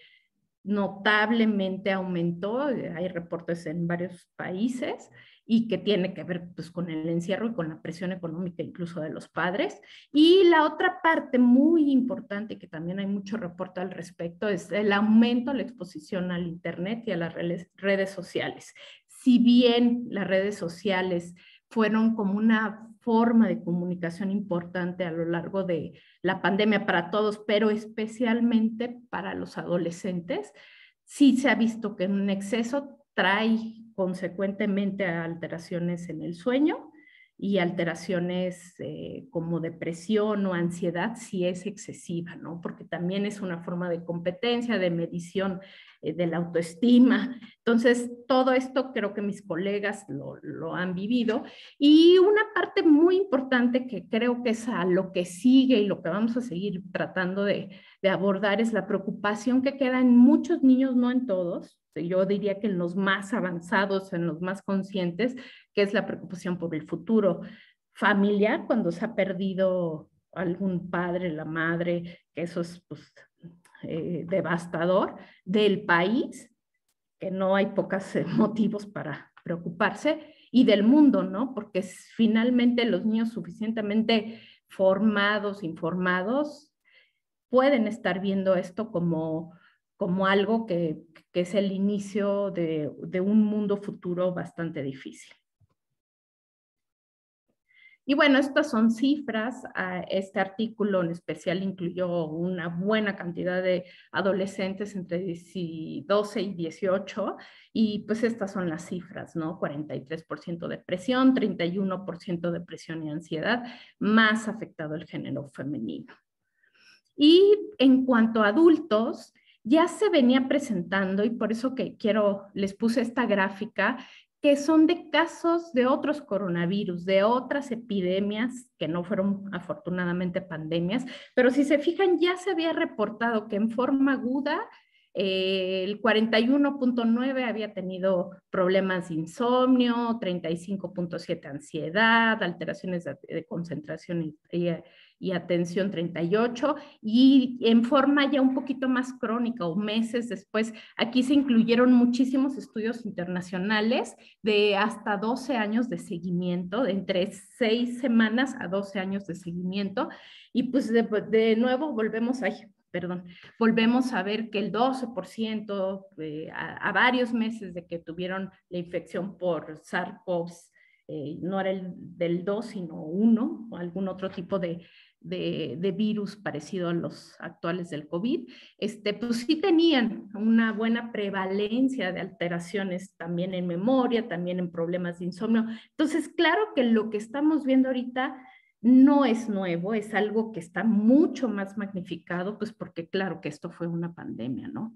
notablemente aumentó, hay reportes en varios países, y que tiene que ver pues con el encierro y con la presión económica incluso de los padres. Y la otra parte muy importante, que también hay mucho reporte al respecto, es el aumento de la exposición al internet y a las redes sociales. Si bien las redes sociales fueron como una forma de comunicación importante a lo largo de la pandemia para todos, pero especialmente para los adolescentes, sí se ha visto que en un exceso trae consecuentemente a alteraciones en el sueño y alteraciones como depresión o ansiedad si es excesiva, ¿no? Porque también es una forma de competencia, de medición de la autoestima. Entonces, todo esto creo que mis colegas lo han vivido. Y una parte muy importante que creo que es a lo que sigue y lo que vamos a seguir tratando de abordar es la preocupación que queda en muchos niños, no en todos, yo diría que en los más avanzados, en los más conscientes, que es la preocupación por el futuro familiar, cuando se ha perdido algún padre, la madre, que eso es pues, devastador, del país, que no hay pocos motivos para preocuparse, y del mundo, ¿no? Porque finalmente los niños suficientemente formados, informados, pueden estar viendo esto como algo que es el inicio de un mundo futuro bastante difícil. Y bueno, estas son cifras. Este artículo en especial incluyó una buena cantidad de adolescentes entre 12 y 18, y pues estas son las cifras, ¿no? 43% depresión, 31% depresión y ansiedad, más afectado el género femenino. Y en cuanto a adultos, ya se venía presentando, y por eso que les puse esta gráfica, que son de casos de otros coronavirus, de otras epidemias, que no fueron afortunadamente pandemias, pero si se fijan, ya se había reportado que en forma aguda el 41.9 había tenido problemas de insomnio, 35.7 ansiedad, alteraciones de concentración y atención 38, y en forma ya un poquito más crónica o meses después, aquí se incluyeron muchísimos estudios internacionales de hasta 12 años de seguimiento, de entre 6 semanas a 12 años de seguimiento, y pues de nuevo volvemos a ver que el 12% a varios meses de que tuvieron la infección por SARS-CoV no era el del 2, sino 1, o algún otro tipo de virus parecido a los actuales del COVID, pues sí tenían una buena prevalencia de alteraciones también en memoria, también en problemas de insomnio. Entonces, claro que lo que estamos viendo ahorita no es nuevo, es algo que está mucho más magnificado, pues porque claro que esto fue una pandemia, ¿no?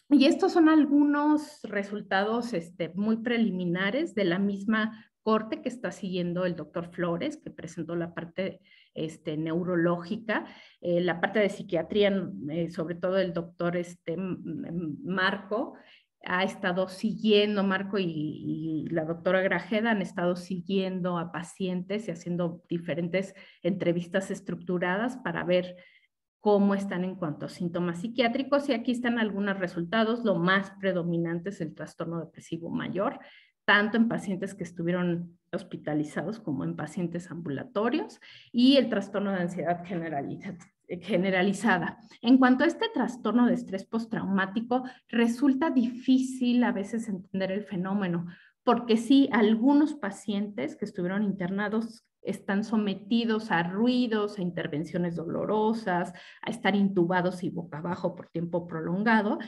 Y estos son algunos resultados muy preliminares de la misma corte que está siguiendo el doctor Flores, que presentó la parte neurológica, la parte de psiquiatría, sobre todo el doctor Marco, ha estado siguiendo, Marco y la doctora Grajeda han estado siguiendo a pacientes y haciendo diferentes entrevistas estructuradas para ver cómo están en cuanto a síntomas psiquiátricos, y aquí están algunos resultados. Lo más predominante es el trastorno depresivo mayor, tanto en pacientes que estuvieron hospitalizados como en pacientes ambulatorios, y el trastorno de ansiedad generalizada. En cuanto a este trastorno de estrés postraumático, resulta difícil a veces entender el fenómeno, porque sí, algunos pacientes que estuvieron internados están sometidos a ruidos, a intervenciones dolorosas, a estar intubados y boca abajo por tiempo prolongado,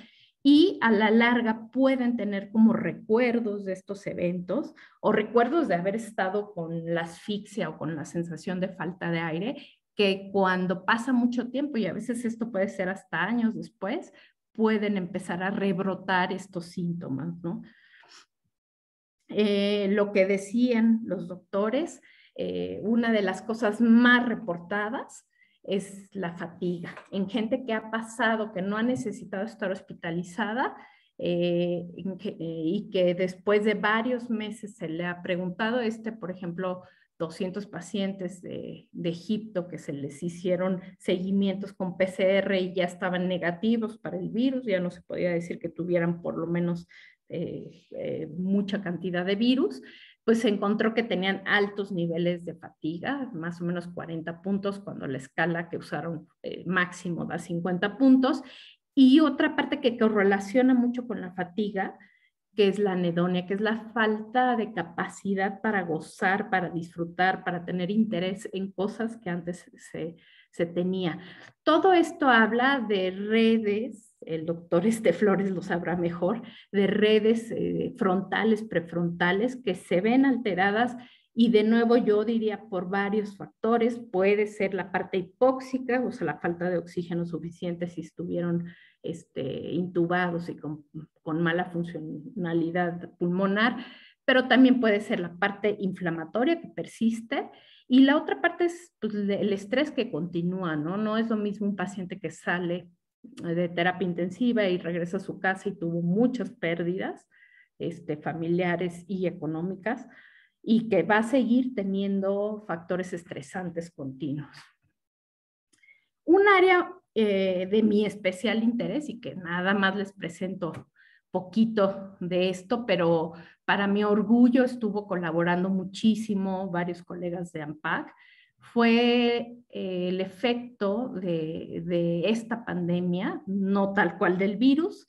y a la larga pueden tener como recuerdos de estos eventos o recuerdos de haber estado con la asfixia o con la sensación de falta de aire, que cuando pasa mucho tiempo, y a veces esto puede ser hasta años después, pueden empezar a rebrotar estos síntomas, ¿no? Lo que decían los doctores, una de las cosas más reportadas es la fatiga. En gente que ha pasado, que no ha necesitado estar hospitalizada y que después de varios meses se le ha preguntado, por ejemplo, 200 pacientes de Egipto que se les hicieron seguimientos con PCR y ya estaban negativos para el virus, ya no se podía decir que tuvieran por lo menos mucha cantidad de virus, pues se encontró que tenían altos niveles de fatiga, más o menos 40 puntos, cuando la escala que usaron máximo da 50 puntos. Y otra parte que correlaciona mucho con la fatiga, que es la anedonia, que es la falta de capacidad para gozar, para disfrutar, para tener interés en cosas que antes se tenía. Todo esto habla de redes, el doctor Flores lo sabrá mejor, de redes frontales, prefrontales, que se ven alteradas, y de nuevo yo diría por varios factores. Puede ser la parte hipóxica, o sea, la falta de oxígeno suficiente si estuvieron intubados y con mala funcionalidad pulmonar, pero también puede ser la parte inflamatoria que persiste, y la otra parte es pues, el estrés que continúa, ¿no? No es lo mismo un paciente que sale de terapia intensiva y regresa a su casa y tuvo muchas pérdidas familiares y económicas, y que va a seguir teniendo factores estresantes continuos. Un área de mi especial interés, y que nada más les presento poquito de esto, pero para mi orgullo estuvo colaborando muchísimo varios colegas de ANPAC, fue el efecto de esta pandemia, no tal cual del virus,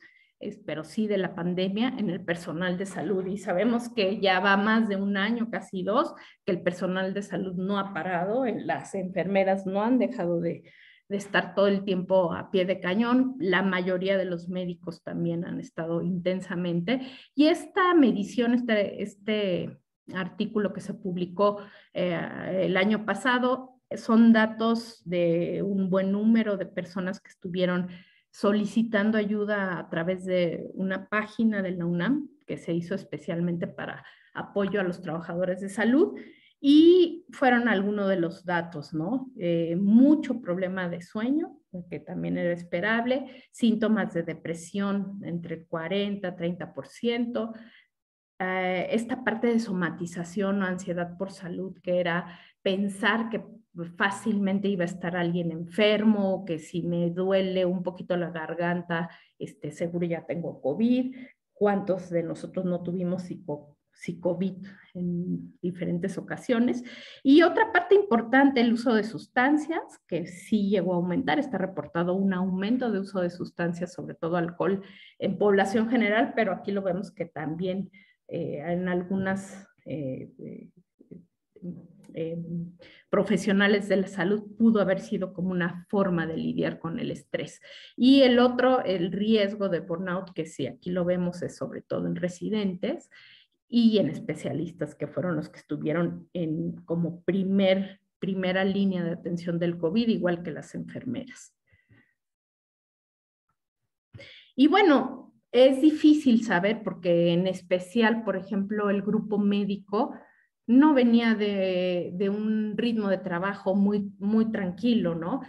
pero sí de la pandemia en el personal de salud. Y sabemos que ya va más de un año, casi 2, que el personal de salud no ha parado, las enfermeras no han dejado de estar todo el tiempo a pie de cañón. La mayoría de los médicos también han estado intensamente. Y esta medición, este artículo que se publicó el año pasado, son datos de un buen número de personas que estuvieron solicitando ayuda a través de una página de la UNAM que se hizo especialmente para apoyo a los trabajadores de salud. Y fueron algunos de los datos, ¿no? Mucho problema de sueño, que también era esperable, síntomas de depresión entre 40 a 30%, esta parte de somatización o ansiedad por salud, que era pensar que fácilmente iba a estar alguien enfermo, que si me duele un poquito la garganta, seguro ya tengo COVID. ¿Cuántos de nosotros no tuvimos psicovid en diferentes ocasiones? Y otra parte importante, el uso de sustancias, que sí llegó a aumentar. Está reportado un aumento de uso de sustancias, sobre todo alcohol, en población general, pero aquí lo vemos que también en algunas profesionales de la salud pudo haber sido como una forma de lidiar con el estrés. Y el otro, el riesgo de burnout, que sí, aquí lo vemos, es sobre todo en residentes y en especialistas, que fueron los que estuvieron como primera línea de atención del COVID, igual que las enfermeras. Y bueno, es difícil saber porque en especial, por ejemplo, el grupo médico no venía de un ritmo de trabajo muy tranquilo, ¿no?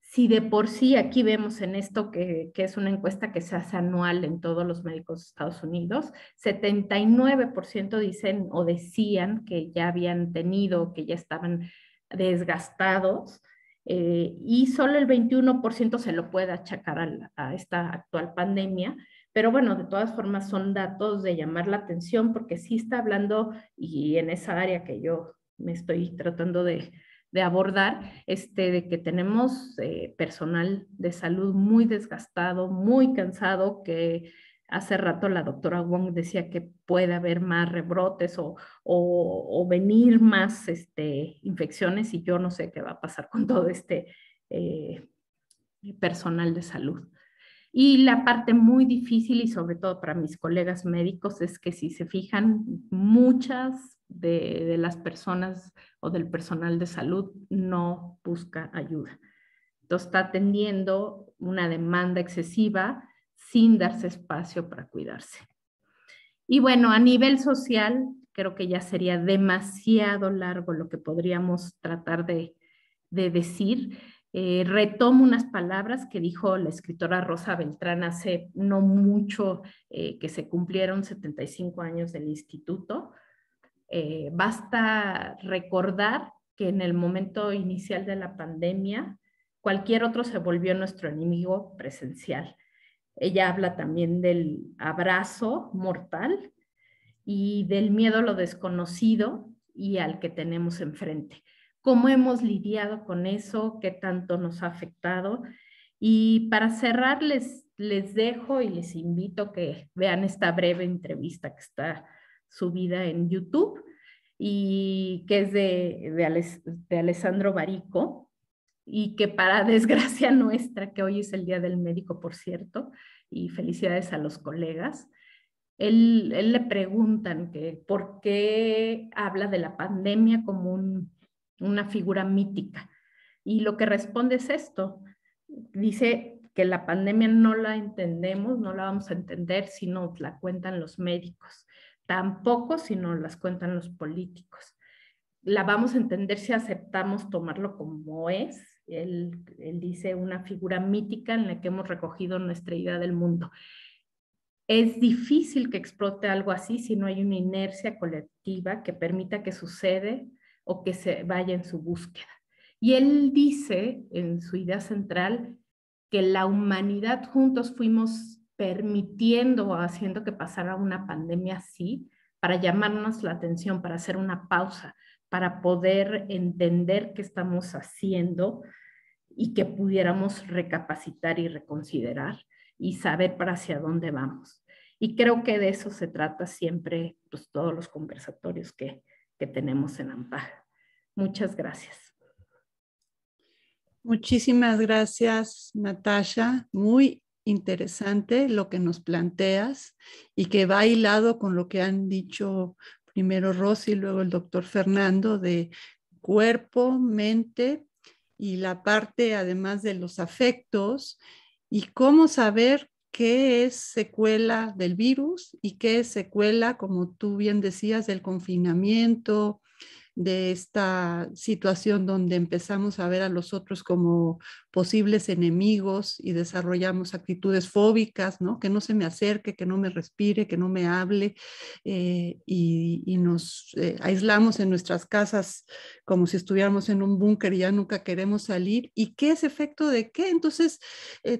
Si de por sí aquí vemos en esto que es una encuesta que se hace anual en todos los médicos de Estados Unidos, 79% dicen o decían que ya habían tenido, que ya estaban desgastados, y solo el 21% se lo puede achacar a esta actual pandemia. Pero bueno, de todas formas son datos de llamar la atención porque sí está hablando, y en esa área que yo me estoy tratando de abordar, de que tenemos personal de salud muy desgastado, muy cansado, que hace rato la doctora Wong decía que puede haber más rebrotes o venir más infecciones, y yo no sé qué va a pasar con todo personal de salud. Y la parte muy difícil, y sobre todo para mis colegas médicos, es que si se fijan, muchas de las personas o del personal de salud no busca ayuda. Entonces está atendiendo una demanda excesiva sin darse espacio para cuidarse. Y bueno, a nivel social, creo que ya sería demasiado largo lo que podríamos tratar de decir. Retomo unas palabras que dijo la escritora Rosa Beltrán hace no mucho, que se cumplieron 75 años del instituto. Basta recordar que en el momento inicial de la pandemia, cualquier otro se volvió nuestro enemigo presencial. Ella habla también del abrazo mortal y del miedo a lo desconocido y al que tenemos enfrente. ¿Cómo hemos lidiado con eso? ¿Qué tanto nos ha afectado? Y para cerrar, les dejo y les invito a que vean esta breve entrevista que está subida en YouTube y que es de Alessandro Barico, y que para desgracia nuestra, que hoy es el Día del Médico, por cierto, y felicidades a los colegas, él le preguntan que por qué habla de la pandemia como una figura mítica. Y lo que responde es esto. Dice que la pandemia no la entendemos, no la vamos a entender si nos la cuentan los médicos, tampoco si nos las cuentan los políticos. La vamos a entender si aceptamos tomarlo como es. Él dice una figura mítica en la que hemos recogido nuestra idea del mundo. Es difícil que explote algo así si no hay una inercia colectiva que permita que suceda o que se vaya en su búsqueda. Y él dice en su idea central que la humanidad juntos fuimos permitiendo o haciendo que pasara una pandemia así para llamarnos la atención, para hacer una pausa, para poder entender qué estamos haciendo y que pudiéramos recapacitar y reconsiderar y saber para hacia dónde vamos. Y creo que de eso se trata siempre, pues, todos los conversatorios que tenemos en AMPAG. Muchas gracias. Muchísimas gracias, Natasha. Muy interesante lo que nos planteas y que va hilado con lo que han dicho primero Rosy y luego el doctor Fernando de cuerpo, mente y la parte además de los afectos y cómo saber qué es secuela del virus y qué es secuela, como tú bien decías, del confinamiento, de esta situación donde empezamos a ver a los otros como posibles enemigos y desarrollamos actitudes fóbicas, ¿no? Que no se me acerque, que no me respire, que no me hable, y nos aislamos en nuestras casas como si estuviéramos en un búnker y ya nunca queremos salir. ¿Y qué es efecto de qué? Entonces,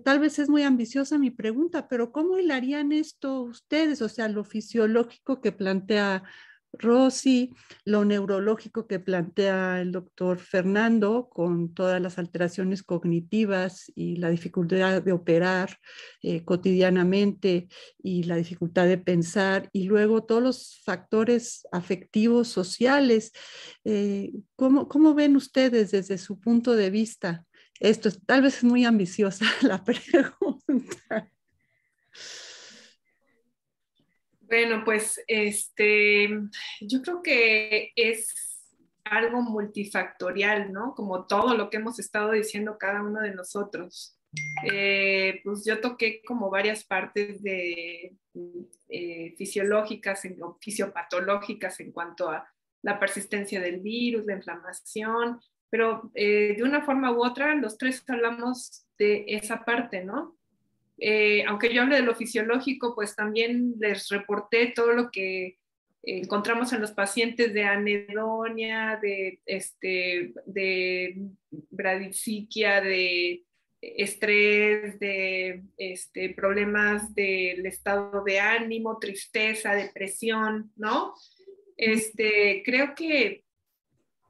tal vez es muy ambiciosa mi pregunta, pero ¿cómo hilarían esto ustedes? O sea, lo fisiológico que plantea Rosy, lo neurológico que plantea el doctor Fernando con todas las alteraciones cognitivas y la dificultad de operar cotidianamente y la dificultad de pensar, y luego todos los factores afectivos, sociales. ¿Cómo ven ustedes desde su punto de vista? Esto tal vez es muy ambiciosa la pregunta. Bueno, pues yo creo que es algo multifactorial, ¿no? Como todo lo que hemos estado diciendo cada uno de nosotros. Pues yo toqué como varias partes de fisiológicas o fisiopatológicas en cuanto a la persistencia del virus, la inflamación, pero de una forma u otra los tres hablamos de esa parte, ¿no? Aunque yo hable de lo fisiológico, pues también les reporté todo lo que encontramos en los pacientes de anedonia, de bradiciquia, de estrés, de problemas del estado de ánimo, tristeza, depresión, ¿no? Creo que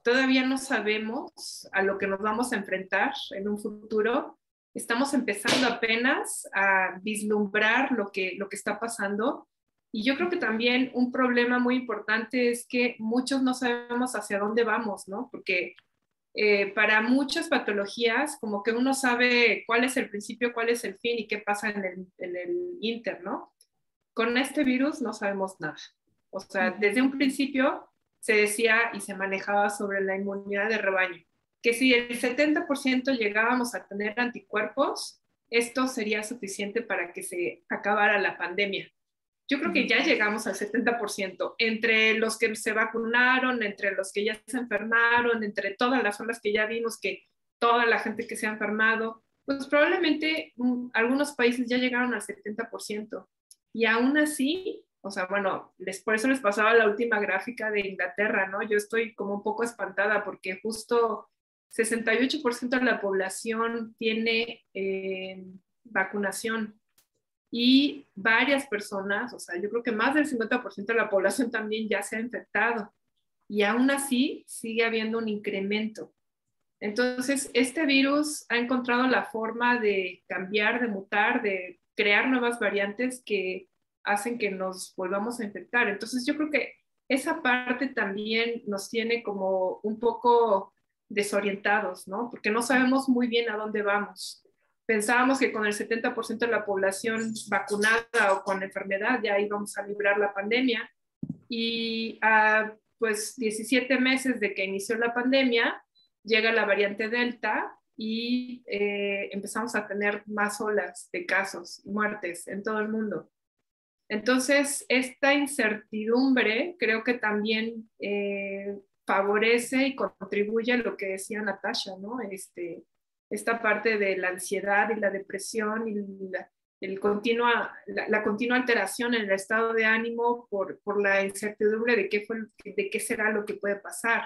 todavía no sabemos a lo que nos vamos a enfrentar en un futuro. Estamos empezando apenas a vislumbrar lo que está pasando. Y yo creo que también un problema muy importante es que muchos no sabemos hacia dónde vamos, ¿no? Porque para muchas patologías, como que uno sabe cuál es el principio, cuál es el fin y qué pasa en el inter, ¿no? Con este virus no sabemos nada. O sea, desde un principio se decía y se manejaba sobre la inmunidad de rebaño, que si el 70% llegábamos a tener anticuerpos, esto sería suficiente para que se acabara la pandemia. Yo creo que ya llegamos al 70%, entre los que se vacunaron, entre los que ya se enfermaron, entre todas las olas que ya vimos, que toda la gente que se ha enfermado, pues probablemente algunos países ya llegaron al 70%. Y aún así, o sea, bueno, por eso les pasaba la última gráfica de Inglaterra, ¿no? Yo estoy como un poco espantada porque justo 68% de la población tiene vacunación y varias personas, o sea, yo creo que más del 50% de la población también ya se ha infectado y aún así sigue habiendo un incremento. Entonces, este virus ha encontrado la forma de cambiar, de mutar, de crear nuevas variantes que hacen que nos volvamos a infectar. Entonces, yo creo que esa parte también nos tiene como un poco desorientados, ¿no? Porque no sabemos muy bien a dónde vamos. Pensábamos que con el 70% de la población vacunada o con enfermedad ya íbamos a librar la pandemia y a pues 17 meses de que inició la pandemia llega la variante Delta y empezamos a tener más olas de casos y muertes en todo el mundo. Entonces, esta incertidumbre creo que también favorece y contribuye a lo que decía Natasha, ¿no? Esta parte de la ansiedad y la depresión y la continua alteración en el estado de ánimo por la incertidumbre de qué será lo que puede pasar.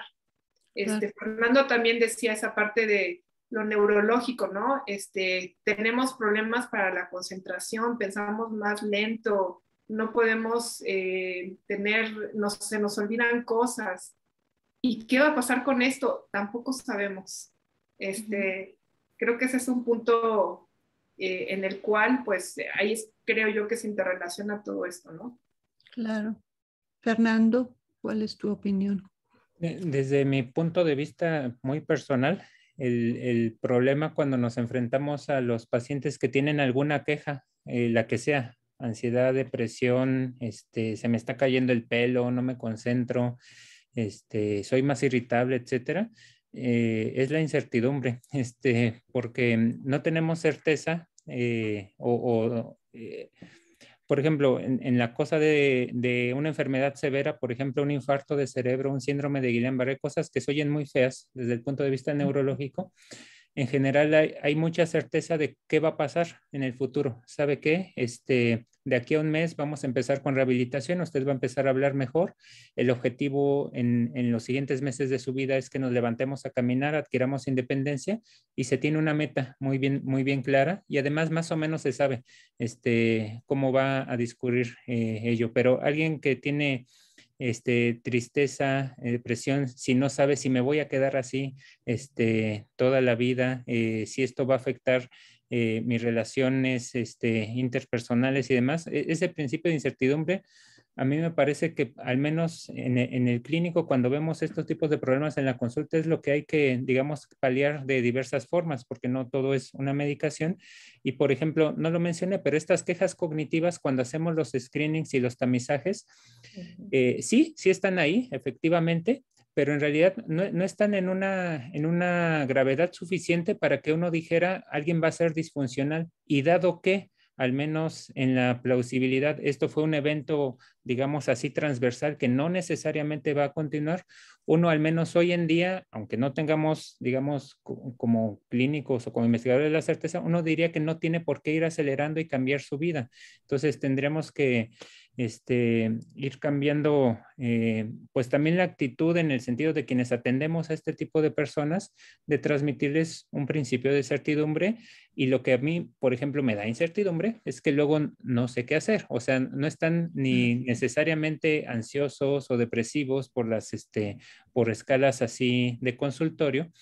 Fernando también decía esa parte de lo neurológico, ¿no? Tenemos problemas para la concentración, pensamos más lento, no podemos se nos olvidan cosas. ¿Y qué va a pasar con esto? Tampoco sabemos. Creo que ese es un punto en el cual, pues, ahí creo yo que se interrelaciona todo esto, ¿no? Claro. Fernando, ¿cuál es tu opinión? Desde mi punto de vista muy personal, el problema cuando nos enfrentamos a los pacientes que tienen alguna queja, la que sea, ansiedad, depresión, se me está cayendo el pelo, no me concentro, soy más irritable, etcétera, es la incertidumbre, porque no tenemos certeza por ejemplo, en la cosa de una enfermedad severa, por ejemplo, un infarto de cerebro, un síndrome de Guillain-Barré, cosas que se oyen muy feas desde el punto de vista neurológico, en general hay mucha certeza de qué va a pasar en el futuro. ¿Sabe qué? De aquí a un mes vamos a empezar con rehabilitación, usted va a empezar a hablar mejor. El objetivo en los siguientes meses de su vida es que nos levantemos a caminar, adquiramos independencia y se tiene una meta muy bien clara y además más o menos se sabe cómo va a discurrir ello. Pero alguien que tiene tristeza, depresión, si no sabes si me voy a quedar así toda la vida, si esto va a afectar mis relaciones interpersonales y demás. Ese principio de incertidumbre, a mí me parece que al menos en el clínico, cuando vemos estos tipos de problemas en la consulta, es lo que hay que, digamos, paliar de diversas formas, porque no todo es una medicación. Y, por ejemplo, no lo mencioné, pero estas quejas cognitivas, cuando hacemos los screenings y los tamizajes, sí están ahí, efectivamente, pero en realidad no están en una gravedad suficiente para que uno dijera alguien va a ser disfuncional. Y dado que, al menos en la plausibilidad, esto fue un evento, digamos así, transversal que no necesariamente va a continuar, uno al menos hoy en día, aunque no tengamos, digamos, como clínicos o como investigadores la certeza, uno diría que no tiene por qué ir acelerando y cambiar su vida. Entonces tendríamos que ir cambiando pues también la actitud en el sentido de quienes atendemos a este tipo de personas, de transmitirles un principio de certidumbre. Y lo que a mí, por ejemplo, me da incertidumbre es que luego no sé qué hacer. O sea, no están ni necesariamente ansiosos o depresivos por escalas así de consultorio.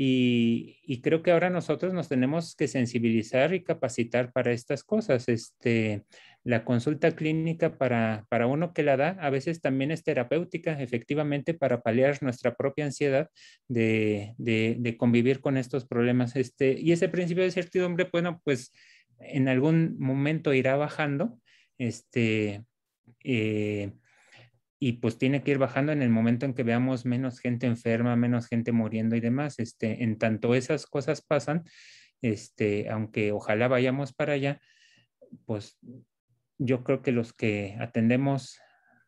Y creo que ahora nosotros nos tenemos que sensibilizar y capacitar para estas cosas. La consulta clínica para uno que la da a veces también es terapéutica, efectivamente, para paliar nuestra propia ansiedad de convivir con estos problemas. Y ese principio de certidumbre, bueno, pues en algún momento irá bajando. Y pues tiene que ir bajando en el momento en que veamos menos gente enferma, menos gente muriendo y demás. En tanto esas cosas pasan, aunque ojalá vayamos para allá, pues yo creo que los que atendemos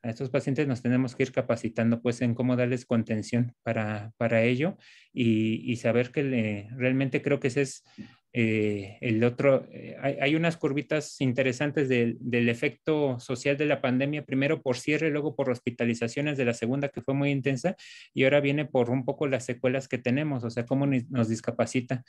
a estos pacientes nos tenemos que ir capacitando pues en cómo darles contención para ello y saber que realmente creo que ese es el otro. Hay unas curvitas interesantes del efecto social de la pandemia, primero por cierre, luego por hospitalizaciones de la segunda que fue muy intensa y ahora viene por un poco las secuelas que tenemos, o sea, cómo nos discapacita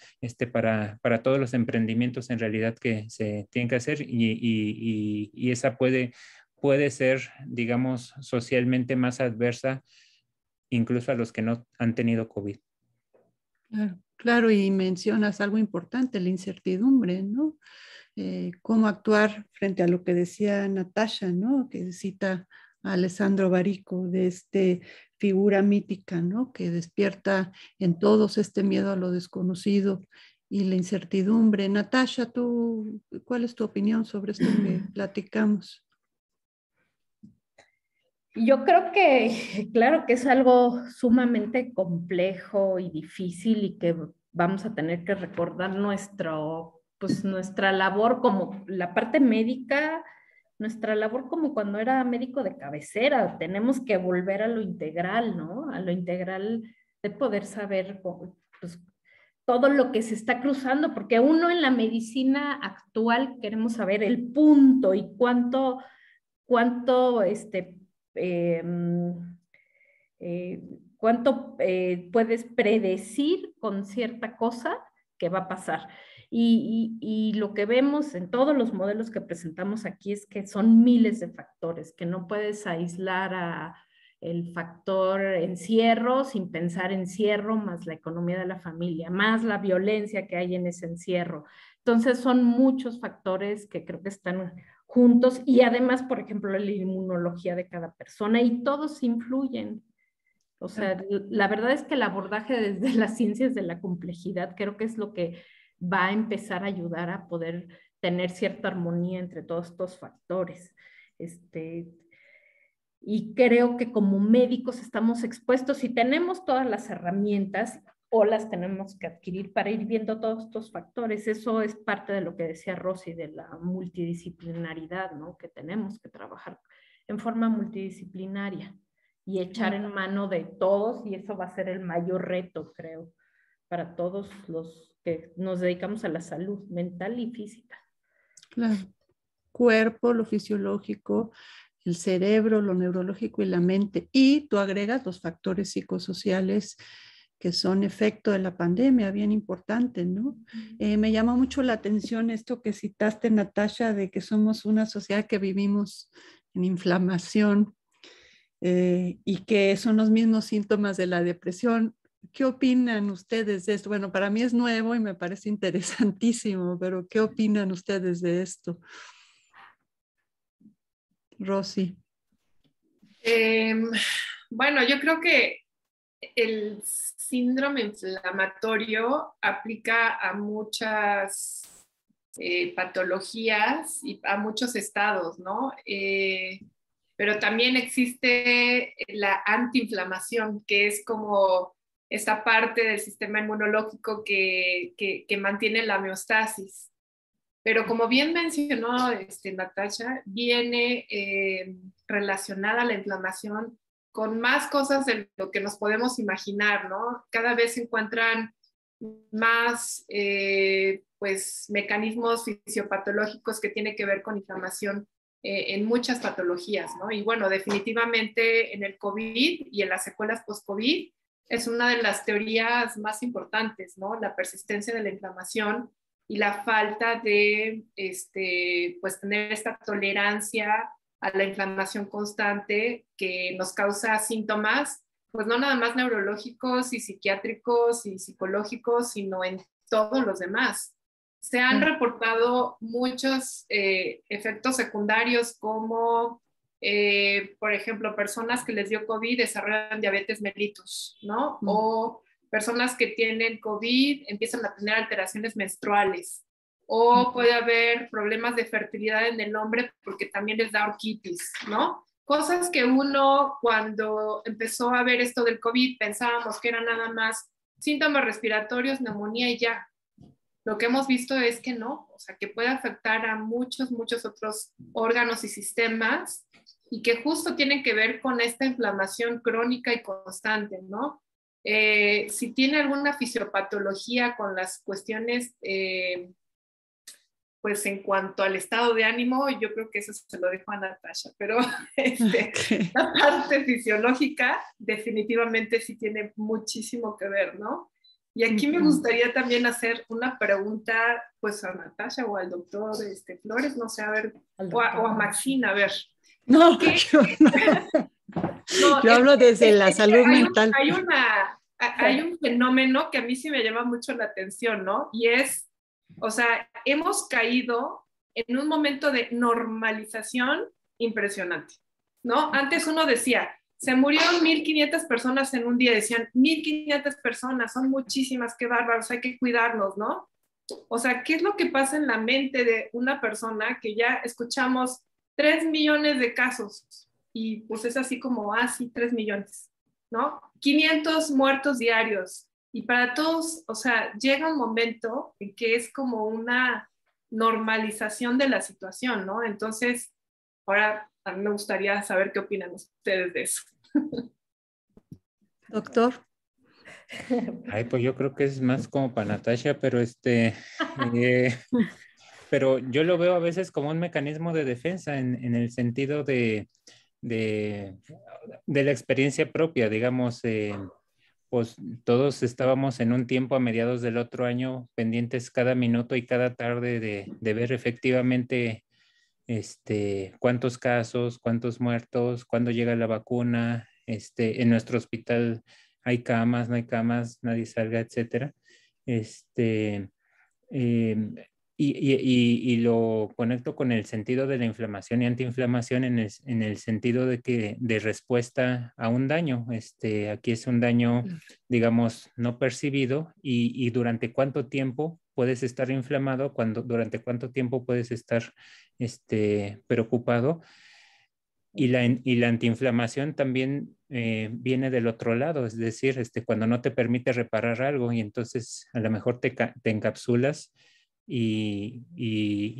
para todos los emprendimientos en realidad que se tienen que hacer y esa puede ser, digamos, socialmente más adversa incluso a los que no han tenido COVID. Claro, claro, y mencionas algo importante, la incertidumbre, ¿no? Cómo actuar frente a lo que decía Natasha, ¿no? Que cita a Alessandro Barico, de figura mítica, ¿no? Que despierta en todos este miedo a lo desconocido y la incertidumbre. Natasha, ¿cuál es tu opinión sobre esto que platicamos? Yo creo que, claro que es algo sumamente complejo y difícil y que vamos a tener que recordar nuestra labor como la parte médica, nuestra labor como cuando era médico de cabecera. Tenemos que volver a lo integral, ¿no? A lo integral de poder saber pues, todo lo que se está cruzando, porque uno en la medicina actual queremos saber el punto y cuánto eh, cuánto puedes predecir con cierta cosa que va a pasar. Y lo que vemos en todos los modelos que presentamos aquí es que son miles de factores, que no puedes aislar el factor encierro sin pensar encierro, más la economía de la familia, más la violencia que hay en ese encierro. Entonces son muchos factores que creo que están juntos y además, por ejemplo, la inmunología de cada persona y todos influyen. O sea, la verdad es que el abordaje desde las ciencias de la complejidad creo que es lo que va a empezar a ayudar a poder tener cierta armonía entre todos estos factores. Y creo que como médicos estamos expuestos y tenemos todas las herramientas o las tenemos que adquirir para ir viendo todos estos factores. Eso es parte de lo que decía Rosy, de la multidisciplinaridad, ¿no? Que tenemos que trabajar en forma multidisciplinaria y echar en mano de todos, y eso va a ser el mayor reto, creo, para todos los que nos dedicamos a la salud mental y física. Claro, cuerpo, lo fisiológico, el cerebro, lo neurológico y la mente. Y tú agregas los factores psicosociales que son efecto de la pandemia, bien importante, ¿no? Me llama mucho la atención esto que citaste, Natasha, de que somos una sociedad que vivimos en inflamación. y que son los mismos síntomas de la depresión. ¿Qué opinan ustedes de esto? Bueno, para mí es nuevo y me parece interesantísimo, pero ¿qué opinan ustedes de esto? Rosy. Bueno, yo creo que el síndrome inflamatorio aplica a muchas patologías y a muchos estados, ¿no? Pero también existe la antiinflamación, que es como esta parte del sistema inmunológico que mantiene la homeostasis. Pero como bien mencionó Natasha, viene relacionada la inflamación con más cosas de lo que nos podemos imaginar, ¿no? Cada vez se encuentran más pues, mecanismos fisiopatológicos que tienen que ver con inflamación en muchas patologías, ¿no? Y bueno, definitivamente en el COVID y en las secuelas post-COVID es una de las teorías más importantes, ¿no? La persistencia de la inflamación y la falta de pues, tener esta tolerancia a la inflamación constante que nos causa síntomas, pues no nada más neurológicos y psiquiátricos y psicológicos, sino en todos los demás. Se han reportado muchos efectos secundarios como, por ejemplo, personas que les dio COVID desarrollan diabetes mellitus, ¿no? O personas que tienen COVID empiezan a tener alteraciones menstruales. O puede haber problemas de fertilidad en el hombre porque también les da orquitis, ¿no? Cosas que uno, cuando empezó a ver esto del COVID, pensábamos que eran nada más síntomas respiratorios, neumonía y ya. Lo que hemos visto es que no, o sea, que puede afectar a muchos otros órganos y sistemas y que justo tienen que ver con esta inflamación crónica y constante, ¿no? Si tiene alguna fisiopatología con las cuestiones, pues en cuanto al estado de ánimo, yo creo que eso se lo dejo a Natasha, pero la parte fisiológica definitivamente sí tiene muchísimo que ver, ¿no? Y aquí me gustaría también hacer una pregunta, pues a Natasha o al doctor Flores, no sé, a ver, o a Maxine, a ver. No, yo hablo desde la salud mental. Hay un fenómeno que a mí sí me llama mucho la atención, ¿no? Y es, o sea, hemos caído en un momento de normalización impresionante, ¿no? Antes uno decía, se murieron 1,500 personas en un día, decían, 1,500 personas, son muchísimas, qué bárbaros, hay que cuidarnos, ¿no? O sea, ¿qué es lo que pasa en la mente de una persona que ya escuchamos 3 millones de casos? Y pues es así como, sí, 3 millones, ¿no? 500 muertos diarios. Y para todos, o sea, llega un momento en que es como una normalización de la situación, ¿no? Entonces, ahora a mí me gustaría saber qué opinan ustedes de eso. Doctor. Ay, pues yo creo que es más como para Natasha, pero pero yo lo veo a veces como un mecanismo de defensa en el sentido de la experiencia propia, digamos, pues todos estábamos en un tiempo a mediados del otro año pendientes cada minuto y cada tarde de ver efectivamente cuántos casos, cuántos muertos, cuándo llega la vacuna, en nuestro hospital hay camas, no hay camas, nadie salga, etcétera. Y lo conecto con el sentido de la inflamación y antiinflamación en el sentido de respuesta a un daño. Aquí es un daño, digamos, no percibido y durante cuánto tiempo puedes estar inflamado, durante cuánto tiempo puedes estar preocupado. Y la antiinflamación también viene del otro lado, es decir, cuando no te permite reparar algo y entonces a lo mejor te encapsulas y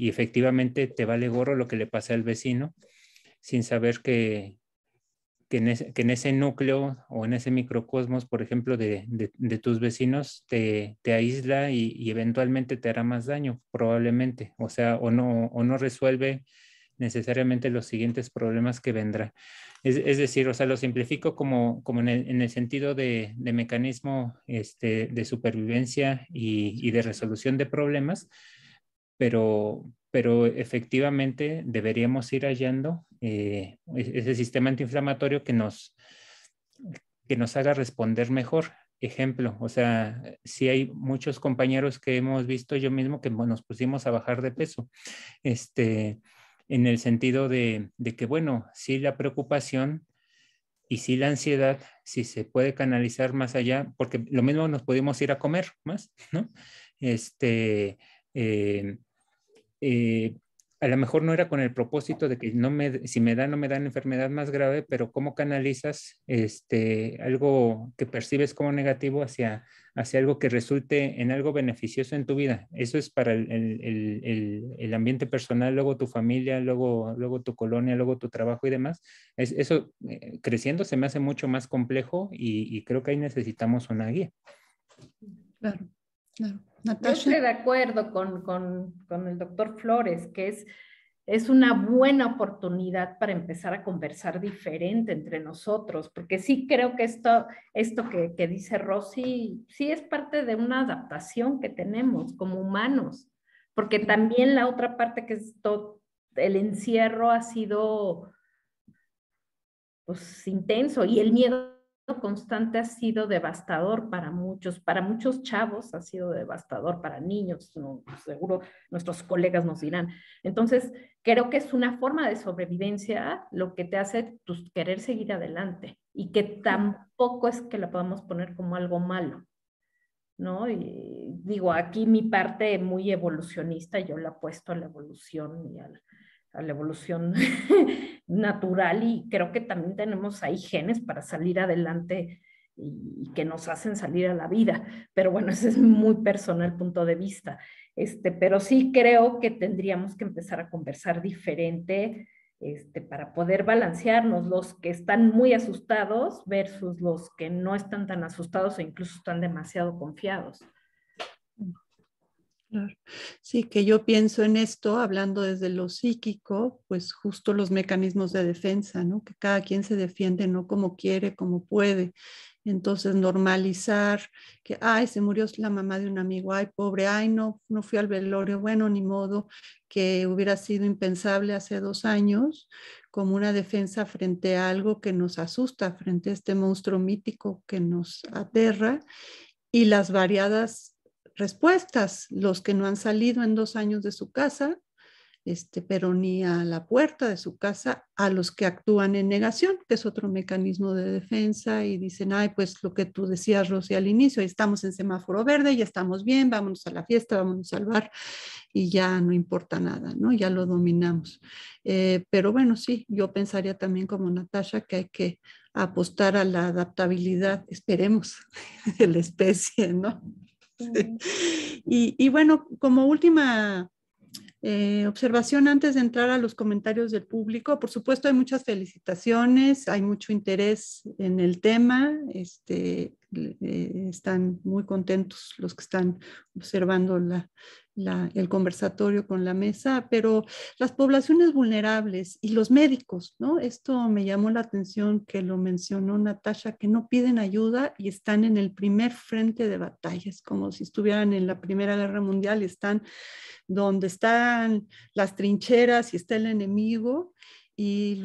efectivamente te vale gorro lo que le pasa al vecino sin saber que en ese núcleo o en ese microcosmos, por ejemplo, de tus vecinos, te aísla y eventualmente te hará más daño, probablemente, o sea, o no resuelve necesariamente los siguientes problemas que vendrá. Es decir, o sea, lo simplifico como en el sentido de mecanismo de supervivencia y de resolución de problemas, pero pero efectivamente deberíamos ir hallando ese sistema antiinflamatorio que nos haga responder mejor. Ejemplo, o sea, sí hay muchos compañeros que hemos visto, yo mismo, que nos pusimos a bajar de peso, en el sentido de que, bueno, sí la preocupación y sí la ansiedad, sí se puede canalizar más allá, porque lo mismo nos pudimos ir a comer más, ¿no? Eh, a lo mejor no era con el propósito de que si me da, no me dan enfermedad más grave, pero cómo canalizas algo que percibes como negativo hacia algo que resulte en algo beneficioso en tu vida. Eso es para el ambiente personal, luego tu familia, luego tu colonia, luego tu trabajo y demás. Eso creciendo se me hace mucho más complejo y creo que ahí necesitamos una guía. Claro, claro. Yo Natasha. estoy de acuerdo con el doctor Flores, que es una buena oportunidad para empezar a conversar diferente entre nosotros, porque sí creo que esto que dice Rosy, sí es parte de una adaptación que tenemos como humanos, porque también la otra parte que es el encierro ha sido pues intenso y el miedo constante ha sido devastador para muchos chavos, ha sido devastador para niños, no, seguro nuestros colegas nos dirán. Entonces, creo que es una forma de sobrevivencia lo que te hace pues, querer seguir adelante y que tampoco es que la podamos poner como algo malo, ¿no? Y digo, aquí mi parte muy evolucionista, yo la apuesto a la evolución y a la evolución natural y creo que también tenemos ahí genes para salir adelante y que nos hacen salir a la vida. Pero bueno, ese es muy personal punto de vista. Pero sí creo que tendríamos que empezar a conversar diferente para poder balancearnos los que están muy asustados versus los que no están tan asustados e incluso están demasiado confiados. Claro. Sí, que yo pienso en esto, hablando desde lo psíquico, pues justo los mecanismos de defensa, ¿no? Que cada quien se defiende no como quiere, como puede. Entonces, normalizar que, ay, se murió la mamá de un amigo, ay, pobre, ay, no fui al velorio, bueno, ni modo, que hubiera sido impensable hace 2 años, como una defensa frente a algo que nos asusta, frente a este monstruo mítico que nos aterra, y las variadas respuestas, los que no han salido en 2 años de su casa, pero ni a la puerta de su casa, a los que actúan en negación, que es otro mecanismo de defensa, y dicen, ay, pues lo que tú decías, Rosy, al inicio, estamos en semáforo verde, ya estamos bien, vámonos a la fiesta, vámonos al bar, y ya no importa nada, ¿no? Ya lo dominamos. Pero bueno, sí, yo pensaría también como Natasha que hay que apostar a la adaptabilidad, esperemos, de la especie, ¿no? Y bueno, como última observación antes de entrar a los comentarios del público, por supuesto hay muchas felicitaciones, hay mucho interés en el tema, están muy contentos los que están observando el conversatorio con la mesa, pero las poblaciones vulnerables y los médicos, ¿no? Esto me llamó la atención que lo mencionó Natasha, que no piden ayuda y están en el primer frente de batallas, como si estuvieran en la Primera Guerra Mundial y están donde están las trincheras y está el enemigo. Y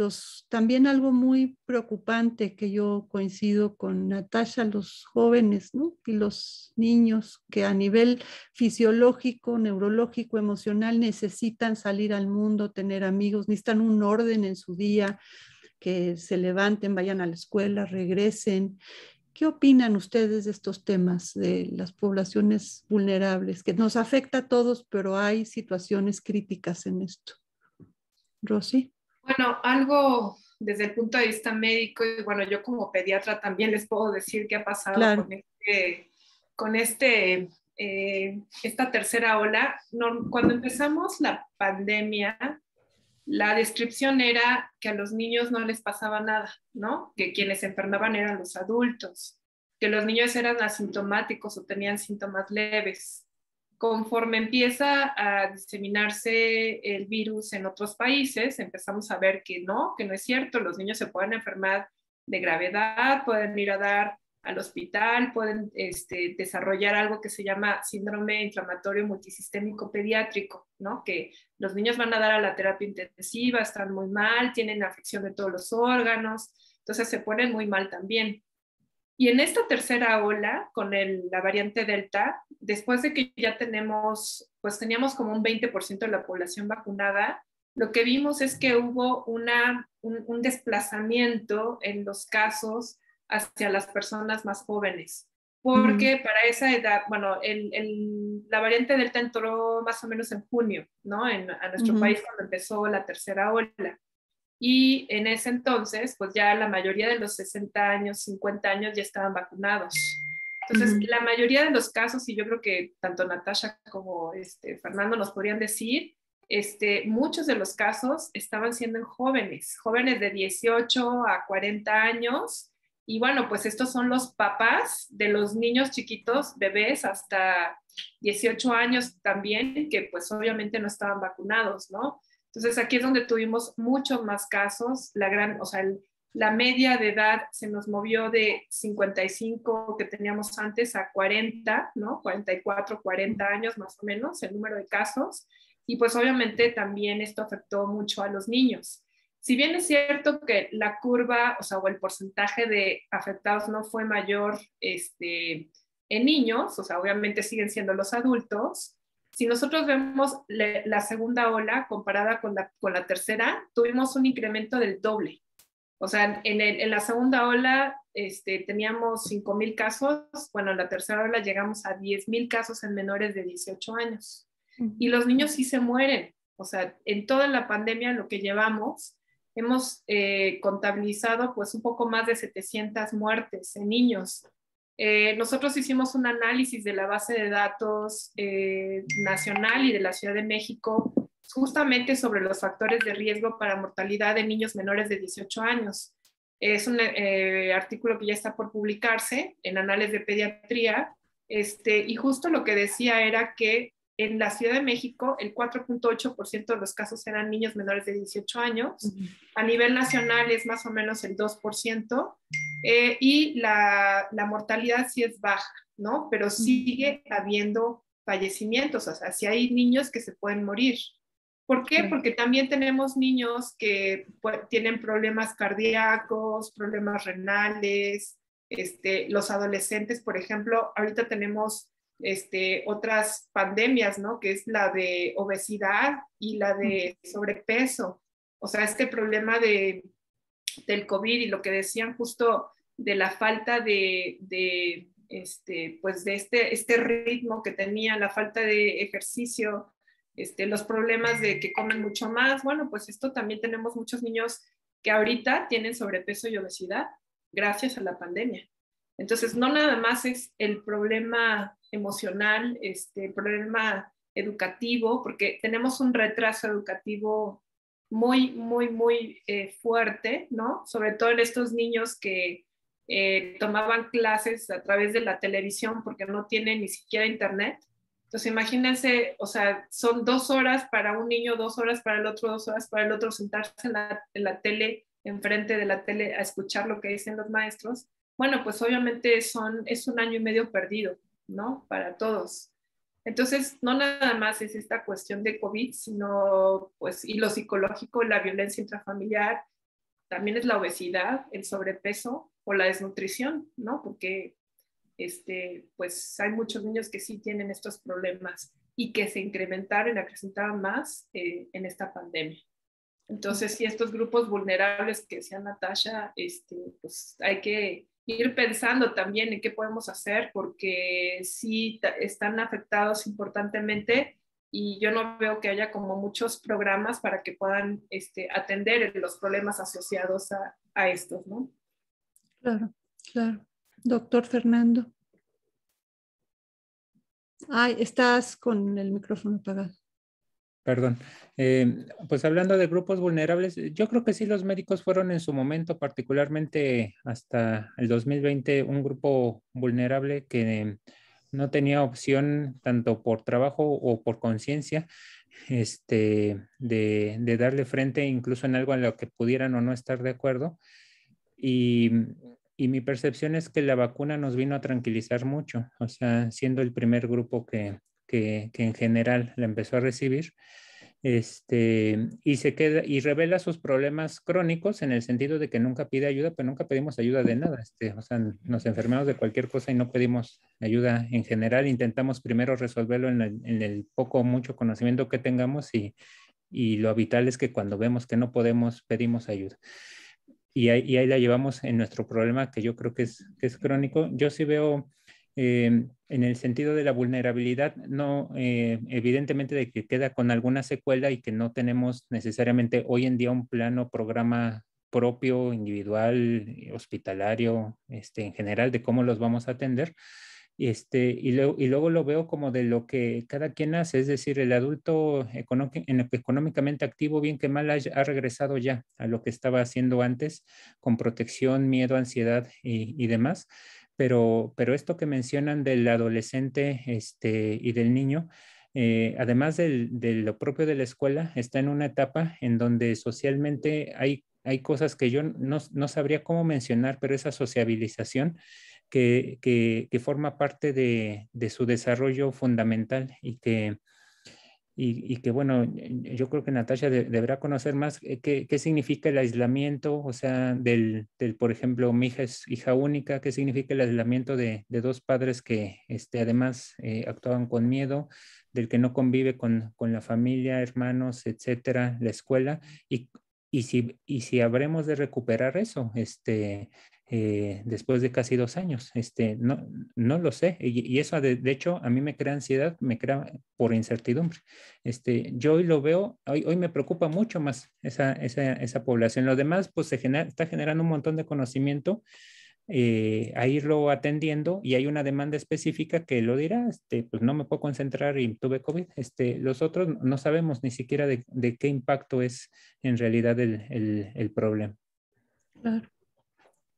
también algo muy preocupante que yo coincido con Natasha, los jóvenes, ¿no? Y los niños que a nivel fisiológico, neurológico, emocional necesitan salir al mundo, tener amigos, necesitan un orden en su día, que se levanten, vayan a la escuela, regresen. ¿Qué opinan ustedes de estos temas de las poblaciones vulnerables? Que nos afecta a todos, pero hay situaciones críticas en esto. Rosy. Bueno, algo desde el punto de vista médico, y bueno, yo como pediatra también les puedo decir qué ha pasado claro. con esta tercera ola. Cuando empezamos la pandemia, la descripción era que a los niños no les pasaba nada, ¿no? Que quienes se enfermaban eran los adultos, que los niños eran asintomáticos o tenían síntomas leves. Conforme empieza a diseminarse el virus en otros países, empezamos a ver que no es cierto, los niños se pueden enfermar de gravedad, pueden ir a dar al hospital, pueden desarrollar algo que se llama síndrome inflamatorio multisistémico pediátrico, ¿no? Que los niños van a dar a la terapia intensiva, están muy mal, tienen afección de todos los órganos, entonces se ponen muy mal también. Y en esta tercera ola, con la variante Delta, después de que ya teníamos como un 20% de la población vacunada, lo que vimos es que hubo un desplazamiento en los casos hacia las personas más jóvenes. Porque para esa edad, bueno, la variante Delta entró más o menos en junio, ¿no? A nuestro país cuando empezó la tercera ola. Y en ese entonces, pues ya la mayoría de los 60 años, 50 años ya estaban vacunados. Entonces, la mayoría de los casos, y yo creo que tanto Natasha como Fernando nos podrían decir, muchos de los casos estaban siendo en jóvenes de 18 a 40 años. Y bueno, pues estos son los papás de los niños chiquitos, bebés hasta 18 años también, que pues obviamente no estaban vacunados, ¿no? Entonces aquí es donde tuvimos muchos más casos, la media de edad se nos movió de 55 que teníamos antes a 40, ¿no? 44, 40 años más o menos el número de casos, y pues obviamente también esto afectó mucho a los niños. Si bien es cierto que la curva, o el porcentaje de afectados no fue mayor en niños, obviamente siguen siendo los adultos. Si nosotros vemos la segunda ola comparada con la tercera, tuvimos un incremento del doble. O sea, en la segunda ola teníamos 5,000 casos, bueno, en la tercera ola llegamos a 10,000 casos en menores de 18 años. Y los niños sí se mueren. O sea, en toda la pandemia, lo que llevamos, hemos contabilizado pues un poco más de 700 muertes en niños. Nosotros hicimos un análisis de la base de datos nacional y de la Ciudad de México justamente sobre los factores de riesgo para mortalidad de niños menores de 18 años. Es un artículo que ya está por publicarse en Anales de Pediatría, y justo lo que decía era que en la Ciudad de México el 4.8% de los casos eran niños menores de 18 años. A nivel nacional es más o menos el 2%. Y la mortalidad sí es baja, ¿no? Pero sigue habiendo fallecimientos, o sea, sí hay niños que se pueden morir. ¿Por qué? Porque también tenemos niños que tienen problemas cardíacos, problemas renales, los adolescentes, por ejemplo, ahorita tenemos otras pandemias, ¿no? Que es la de obesidad y la de sobrepeso. O sea, este problema del COVID y lo que decían justo de la falta de este ritmo que tenía, la falta de ejercicio, los problemas de que comen mucho más. Bueno, pues esto también tenemos muchos niños que ahorita tienen sobrepeso y obesidad gracias a la pandemia. Entonces, no nada más es el problema emocional, el problema educativo, porque tenemos un retraso educativo muy, muy, muy fuerte, ¿no? Sobre todo en estos niños que tomaban clases a través de la televisión porque no tienen ni siquiera internet. Entonces, imagínense, o sea, son 2 horas para un niño, 2 horas para el otro, 2 horas para el otro, sentarse en la tele, enfrente de la tele, a escuchar lo que dicen los maestros. Bueno, pues obviamente es 1 año y medio perdido, ¿no? Para todos. Entonces, no nada más es esta cuestión de COVID, sino, pues, y lo psicológico, la violencia intrafamiliar, también es la obesidad, el sobrepeso o la desnutrición, ¿no? Porque, pues, hay muchos niños que sí tienen estos problemas y que se incrementaron y acrecentaron más en esta pandemia. Entonces, sí, estos grupos vulnerables que decía Natasha, pues hay que ir pensando también en qué podemos hacer, porque sí están afectados importantemente y yo no veo que haya como muchos programas para que puedan atender los problemas asociados a estos, ¿no? Claro, claro. Doctor Fernando. Ay, estás con el micrófono apagado. Perdón. Pues hablando de grupos vulnerables, yo creo que sí los médicos fueron en su momento, particularmente hasta el 2020, un grupo vulnerable que no tenía opción tanto por trabajo o por conciencia de darle frente incluso en algo en lo que pudieran o no estar de acuerdo. Y y mi percepción es que la vacuna nos vino a tranquilizar mucho, o sea, siendo el primer grupo que en general la empezó a recibir, y se queda y revela sus problemas crónicos en el sentido de que nunca pide ayuda, pero nunca pedimos ayuda de nada, o sea, nos enfermamos de cualquier cosa y no pedimos ayuda en general, intentamos primero resolverlo en el poco o mucho conocimiento que tengamos y lo vital es que cuando vemos que no podemos, pedimos ayuda. Y ahí la llevamos en nuestro problema que yo creo que es crónico. Yo sí veo en el sentido de la vulnerabilidad, no evidentemente de que queda con alguna secuela y que no tenemos necesariamente hoy en día un plano o programa propio, individual, hospitalario, en general de cómo los vamos a atender. Y luego lo veo como de lo que cada quien hace, es decir, el adulto económicamente activo, bien que mal, ha regresado ya a lo que estaba haciendo antes, con protección, miedo, ansiedad y demás. Pero esto que mencionan del adolescente y del niño, además de lo propio de la escuela, está en una etapa en donde socialmente hay cosas que yo no sabría cómo mencionar, pero esa sociabilización que forma parte de su desarrollo fundamental y que, bueno, yo creo que Natasha deberá conocer más qué significa el aislamiento, o sea, por ejemplo, mi hija es hija única, qué significa el aislamiento de dos padres que además actuaban con miedo, del que no convive con la familia, hermanos, etcétera, la escuela, y si habremos de recuperar eso, después de casi 2 años. No lo sé. Y eso, de hecho, a mí me crea ansiedad, me crea por incertidumbre. Yo hoy lo veo, hoy me preocupa mucho más esa población. Lo demás, pues está generando un montón de conocimiento a irlo atendiendo y hay una demanda específica que lo dirá, pues no me puedo concentrar y tuve COVID. Los otros no sabemos ni siquiera de qué impacto es en realidad el problema. Claro.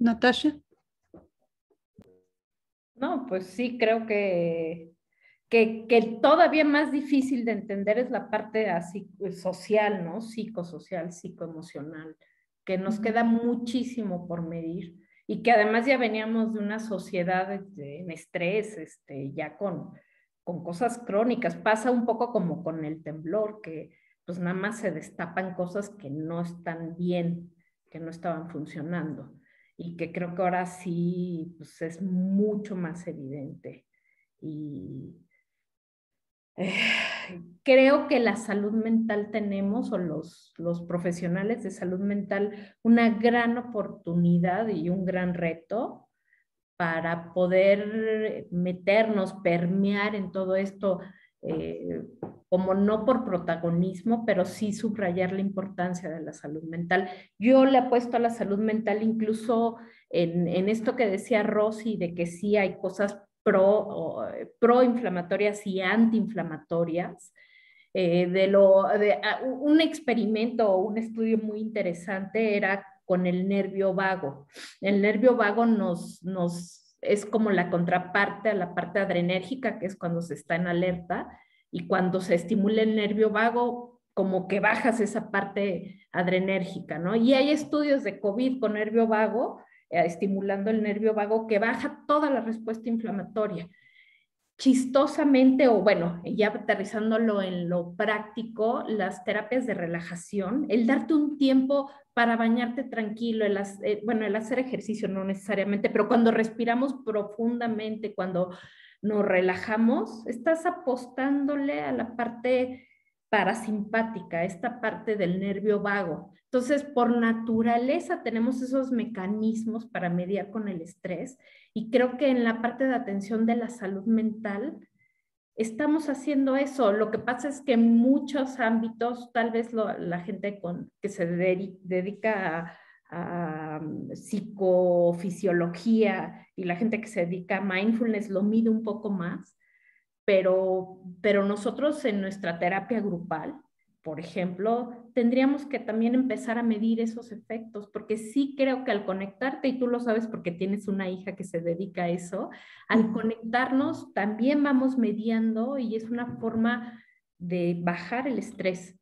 Natasha. No, pues sí, creo que todavía más difícil de entender es la parte así social, ¿no? Psicosocial, psicoemocional, que nos queda muchísimo por medir y que además ya veníamos de una sociedad en estrés, ya con cosas crónicas. Pasa un poco como con el temblor, que pues nada más se destapan cosas que no están bien, que no estaban funcionando y que creo que ahora sí pues es mucho más evidente. Y creo que la salud mental tenemos, o los profesionales de salud mental, una gran oportunidad y un gran reto para poder meternos, permear en todo esto, como no por protagonismo, pero sí subrayar la importancia de la salud mental. Yo le apuesto a la salud mental incluso en esto que decía Rosy, de que sí hay cosas proinflamatorias y antiinflamatorias. Un experimento o un estudio muy interesante era con el nervio vago. El nervio vago es como la contraparte a la parte adrenérgica, que es cuando se está en alerta, y cuando se estimula el nervio vago, como que bajas esa parte adrenérgica, ¿no? Y hay estudios de COVID con nervio vago, estimulando el nervio vago, que baja toda la respuesta inflamatoria. Chistosamente, o bueno, ya aterrizándolo en lo práctico, las terapias de relajación, el darte un tiempo para bañarte tranquilo, el hacer ejercicio no necesariamente, pero cuando respiramos profundamente, cuando nos relajamos, estás apostándole a la parte parasimpática, esta parte del nervio vago. Entonces, por naturaleza tenemos esos mecanismos para mediar con el estrés y creo que en la parte de atención de la salud mental estamos haciendo eso. Lo que pasa es que en muchos ámbitos, tal vez la gente que se dedica a psicofisiología y la gente que se dedica a mindfulness lo mide un poco más, pero nosotros en nuestra terapia grupal, por ejemplo, tendríamos que también empezar a medir esos efectos, porque sí creo que al conectarte, y tú lo sabes porque tienes una hija que se dedica a eso, al conectarnos también vamos mediando y es una forma de bajar el estrés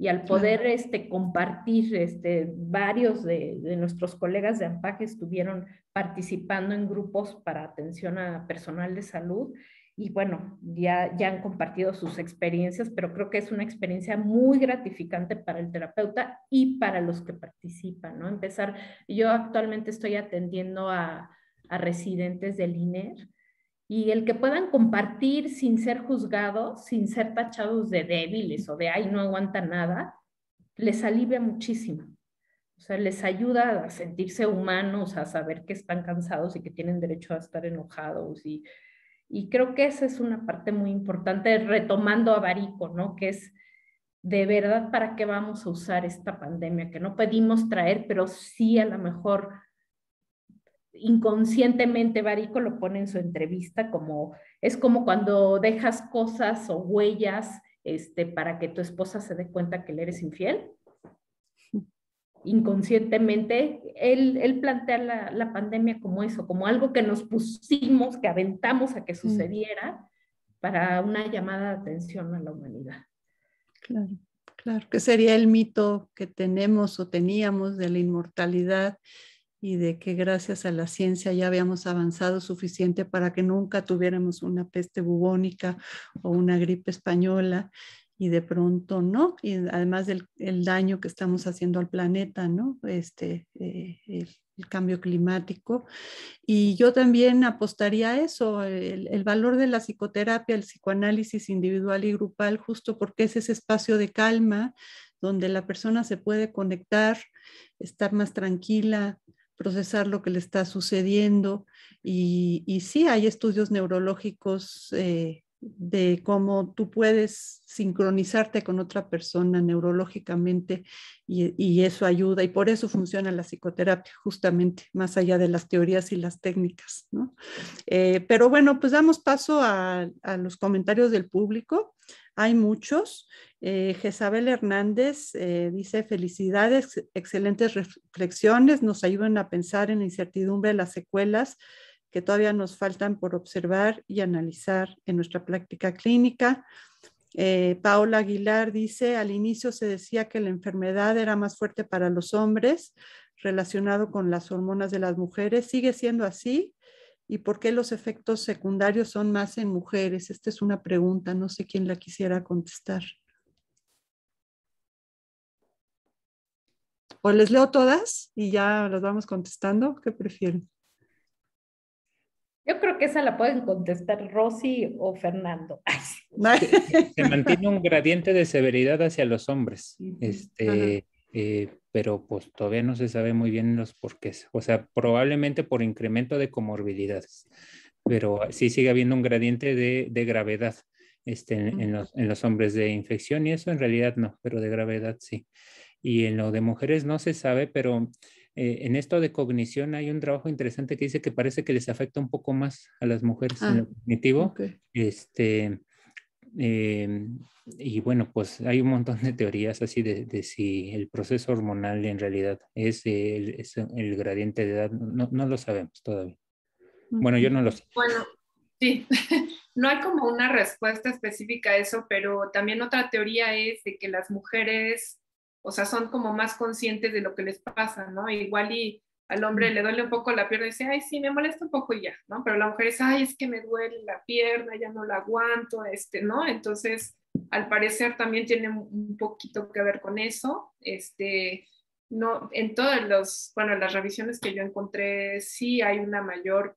Y al poder compartir, varios de nuestros colegas de AMPAC estuvieron participando en grupos para atención a personal de salud y bueno, ya han compartido sus experiencias, pero creo que es una experiencia muy gratificante para el terapeuta y para los que participan, ¿no? Yo actualmente estoy atendiendo a residentes del INER y el que puedan compartir sin ser juzgados, sin ser tachados de débiles o de ay, no aguanta nada, les alivia muchísimo. O sea, les ayuda a sentirse humanos, a saber que están cansados y que tienen derecho a estar enojados. Y creo que esa es una parte muy importante, retomando a Barico, ¿no? Que es de verdad para qué vamos a usar esta pandemia, que no pedimos traer, pero sí a lo mejor inconscientemente Barico lo pone en su entrevista es como cuando dejas cosas o huellas para que tu esposa se dé cuenta que le eres infiel. Inconscientemente, él plantea la pandemia como eso, como algo que nos pusimos, que aventamos a que sucediera para una llamada de atención a la humanidad. Claro, claro, que sería el mito que tenemos o teníamos de la inmortalidad y de que gracias a la ciencia ya habíamos avanzado suficiente para que nunca tuviéramos una peste bubónica o una gripe española y de pronto no, y además del el daño que estamos haciendo al planeta, ¿no? El cambio climático. Y yo también apostaría a eso, el valor de la psicoterapia, el psicoanálisis individual y grupal, justo porque es ese espacio de calma donde la persona se puede conectar, estar más tranquila, procesar lo que le está sucediendo. Y sí, hay estudios neurológicos de cómo tú puedes sincronizarte con otra persona neurológicamente y eso ayuda y por eso funciona la psicoterapia, justamente, más allá de las teorías y las técnicas, ¿no? Pero bueno, pues damos paso a los comentarios del público. Hay muchos. Jezabel Hernández dice: felicidades, excelentes reflexiones, nos ayudan a pensar en la incertidumbre de las secuelas que todavía nos faltan por observar y analizar en nuestra práctica clínica. Paola Aguilar dice: al inicio se decía que la enfermedad era más fuerte para los hombres, relacionado con las hormonas de las mujeres. ¿Sigue siendo así? ¿Y por qué los efectos secundarios son más en mujeres? Esta es una pregunta, no sé quién la quisiera contestar. ¿O les leo todas y ya las vamos contestando? ¿Qué prefieren? Yo creo que esa la pueden contestar Rosy o Fernando. Se mantiene un gradiente de severidad hacia los hombres, pero pues todavía no se sabe muy bien los porqués. O sea, probablemente por incremento de comorbilidades, pero sí sigue habiendo un gradiente de gravedad en los hombres de infección y eso en realidad no, pero de gravedad sí. Y en lo de mujeres no se sabe, pero en esto de cognición hay un trabajo interesante que dice que parece que les afecta un poco más a las mujeres en lo cognitivo. Okay. Y bueno, pues hay un montón de teorías así de si el proceso hormonal en realidad es el gradiente de edad. No lo sabemos todavía. Bueno, yo no lo sé. Bueno, sí, no hay como una respuesta específica a eso, pero también otra teoría es de que las mujeres, o sea, son como más conscientes de lo que les pasa, ¿no? Igual y al hombre le duele un poco la pierna y dice, ay, sí, me molesta un poco y ya, ¿no? Pero la mujer dice, ay, es que me duele la pierna, ya no la aguanto, ¿no? Entonces, al parecer también tiene un poquito que ver con eso. No, en todas las revisiones que yo encontré, sí hay una mayor,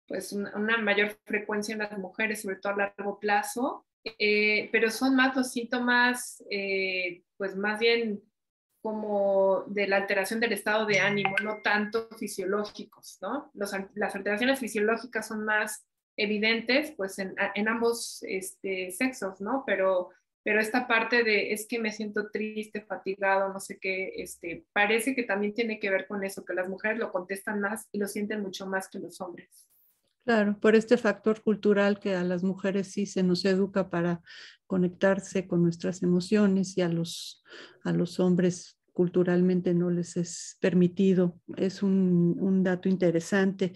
pues una mayor frecuencia en las mujeres, sobre todo a largo plazo, pero son más los síntomas, pues más bien como de la alteración del estado de ánimo, no tanto fisiológicos, ¿no? Las alteraciones fisiológicas son más evidentes, pues en ambos sexos, ¿no? Pero esta parte de es que me siento triste, fatigado, no sé qué, parece que también tiene que ver con eso, que las mujeres lo contestan más y lo sienten mucho más que los hombres. Claro, por este factor cultural que a las mujeres sí se nos educa para conectarse con nuestras emociones y a los hombres culturalmente no les es permitido. Es un dato interesante.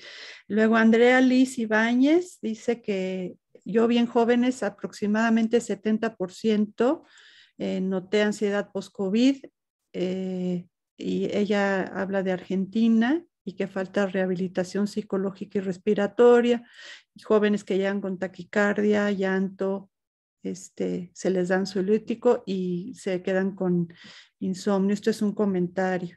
Luego Andrea Liz Ibáñez dice que yo bien jóvenes, aproximadamente 70%, noté ansiedad post-COVID y ella habla de Argentina y que falta rehabilitación psicológica y respiratoria, y jóvenes que llegan con taquicardia, llanto, se les da ansiolítico y se quedan con insomnio. Esto es un comentario.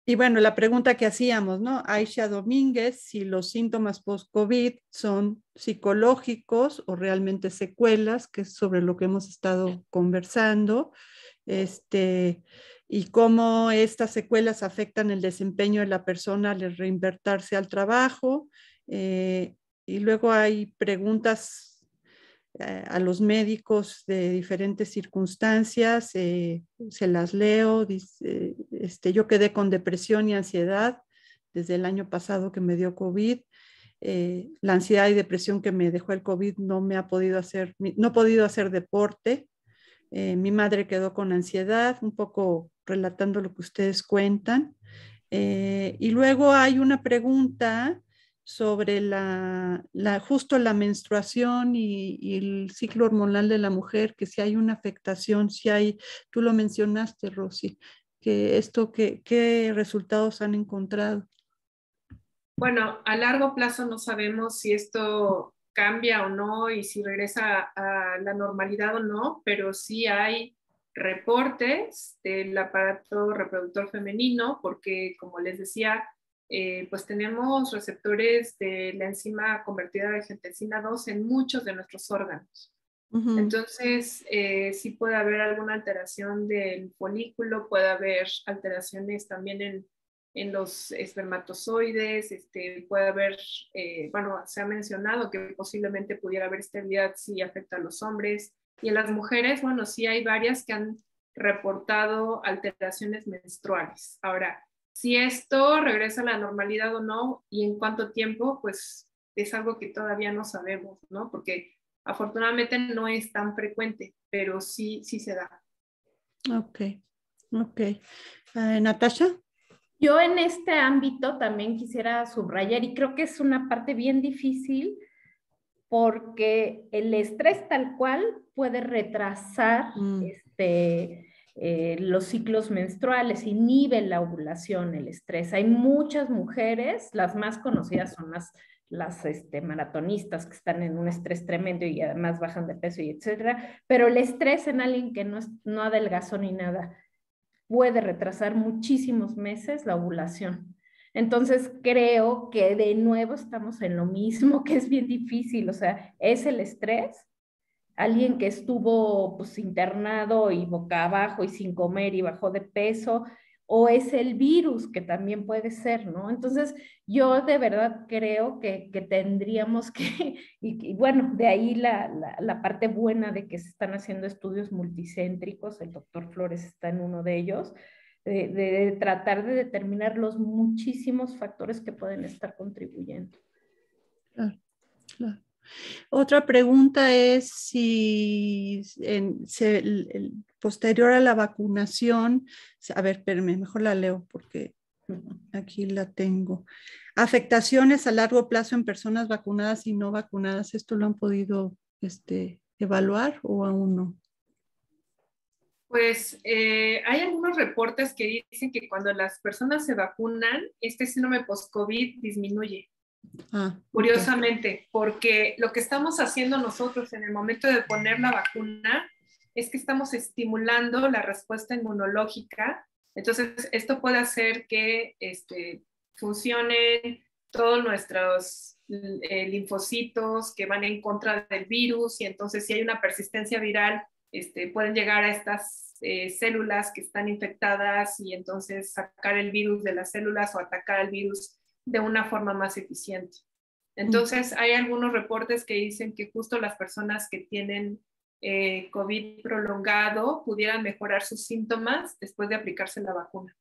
Y bueno, la pregunta que hacíamos, ¿no? Aisha Domínguez, si los síntomas post-COVID son psicológicos o realmente secuelas, que es sobre lo que hemos estado conversando, y cómo estas secuelas afectan el desempeño de la persona al reinvertirse al trabajo. Y luego hay preguntas a los médicos de diferentes circunstancias, se las leo. Dice, yo quedé con depresión y ansiedad desde el año pasado que me dio COVID. La ansiedad y depresión que me dejó el COVID no he podido hacer deporte. Mi madre quedó con ansiedad, un poco relatando lo que ustedes cuentan. Y luego hay una pregunta sobre justo la menstruación y el ciclo hormonal de la mujer, que si hay una afectación, tú lo mencionaste, Rosy, ¿qué resultados han encontrado? Bueno, a largo plazo no sabemos si esto cambia o no y si regresa a la normalidad o no, pero sí hay reportes del aparato reproductor femenino, porque como les decía, pues tenemos receptores de la enzima convertida de angiotensina 2 en muchos de nuestros órganos. Entonces, sí puede haber alguna alteración del folículo, puede haber alteraciones también en los espermatozoides, puede haber, bueno, se ha mencionado que posiblemente pudiera haber esterilidad si afecta a los hombres, y en las mujeres, bueno, sí hay varias que han reportado alteraciones menstruales. Ahora, si esto regresa a la normalidad o no, y en cuánto tiempo, pues es algo que todavía no sabemos, ¿no? Porque afortunadamente no es tan frecuente, pero sí se da. Ok. Natasha. Yo en este ámbito también quisiera subrayar, y creo que es una parte bien difícil, porque el estrés tal cual puede retrasar los ciclos menstruales, inhibe la ovulación, el estrés. Hay muchas mujeres, las más conocidas son las maratonistas, que están en un estrés tremendo y además bajan de peso y etcétera, pero el estrés en alguien que no adelgazó ni nada puede retrasar muchísimos meses la ovulación. Entonces creo que de nuevo estamos en lo mismo, que es bien difícil, o sea, es el estrés, alguien que estuvo pues internado y boca abajo y sin comer y bajó de peso, o es el virus, que también puede ser, ¿no? Entonces, yo de verdad creo que tendríamos que, y bueno, de ahí la parte buena de que se están haciendo estudios multicéntricos, el doctor Flores está en uno de ellos, de tratar de determinar los muchísimos factores que pueden estar contribuyendo. Claro. Otra pregunta es si posterior a la vacunación, a ver, espérame, mejor la leo porque aquí la tengo. Afectaciones a largo plazo en personas vacunadas y no vacunadas, ¿esto lo han podido evaluar o aún no? Pues hay algunos reportes que dicen que cuando las personas se vacunan, este síndrome post-COVID disminuye. Curiosamente, porque lo que estamos haciendo nosotros en el momento de poner la vacuna es que estamos estimulando la respuesta inmunológica. Entonces, esto puede hacer que funcionen todos nuestros linfocitos que van en contra del virus, y entonces si hay una persistencia viral, pueden llegar a estas células que están infectadas y entonces sacar el virus de las células o atacar al virus de una forma más eficiente. Entonces, hay algunos reportes que dicen que justo las personas que tienen COVID prolongado pudieran mejorar sus síntomas después de aplicarse la vacuna.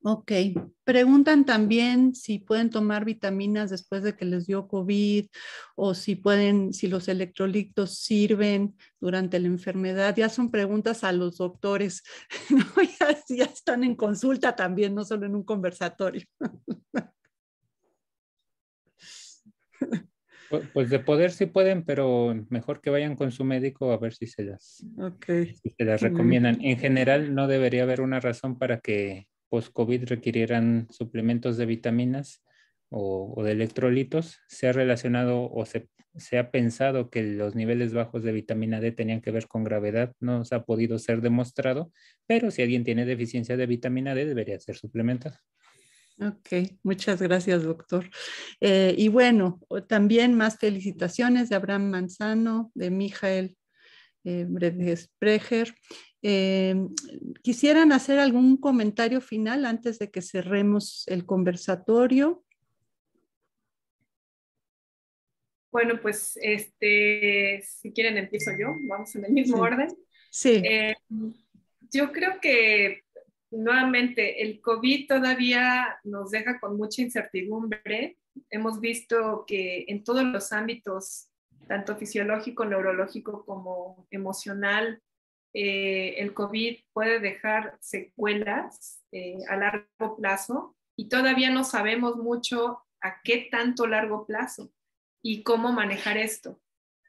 Ok. Preguntan también si pueden tomar vitaminas después de que les dio COVID o si los electrolitos sirven durante la enfermedad. Ya son preguntas a los doctores, ¿no? Ya están en consulta también, no solo en un conversatorio. Pues de poder sí pueden, pero mejor que vayan con su médico a ver si Ok. si se las recomiendan. En general, no debería haber una razón para que post-COVID requirieran suplementos de vitaminas o de electrolitos. Se ha relacionado se ha pensado que los niveles bajos de vitamina D tenían que ver con gravedad. No se ha podido ser demostrado, pero si alguien tiene deficiencia de vitamina D, debería ser suplementado. Ok, muchas gracias, doctor. Y bueno, también más felicitaciones de Abraham Manzano, de Mijael Sprecher. ¿Quisieran hacer algún comentario final antes de que cerremos el conversatorio? Bueno, pues si quieren empiezo yo, vamos en el mismo orden. Sí. Yo creo que nuevamente el COVID todavía nos deja con mucha incertidumbre. Hemos visto que en todos los ámbitos, tanto fisiológico, neurológico como emocional, el COVID puede dejar secuelas a largo plazo y todavía no sabemos mucho a qué tanto largo plazo y cómo manejar esto.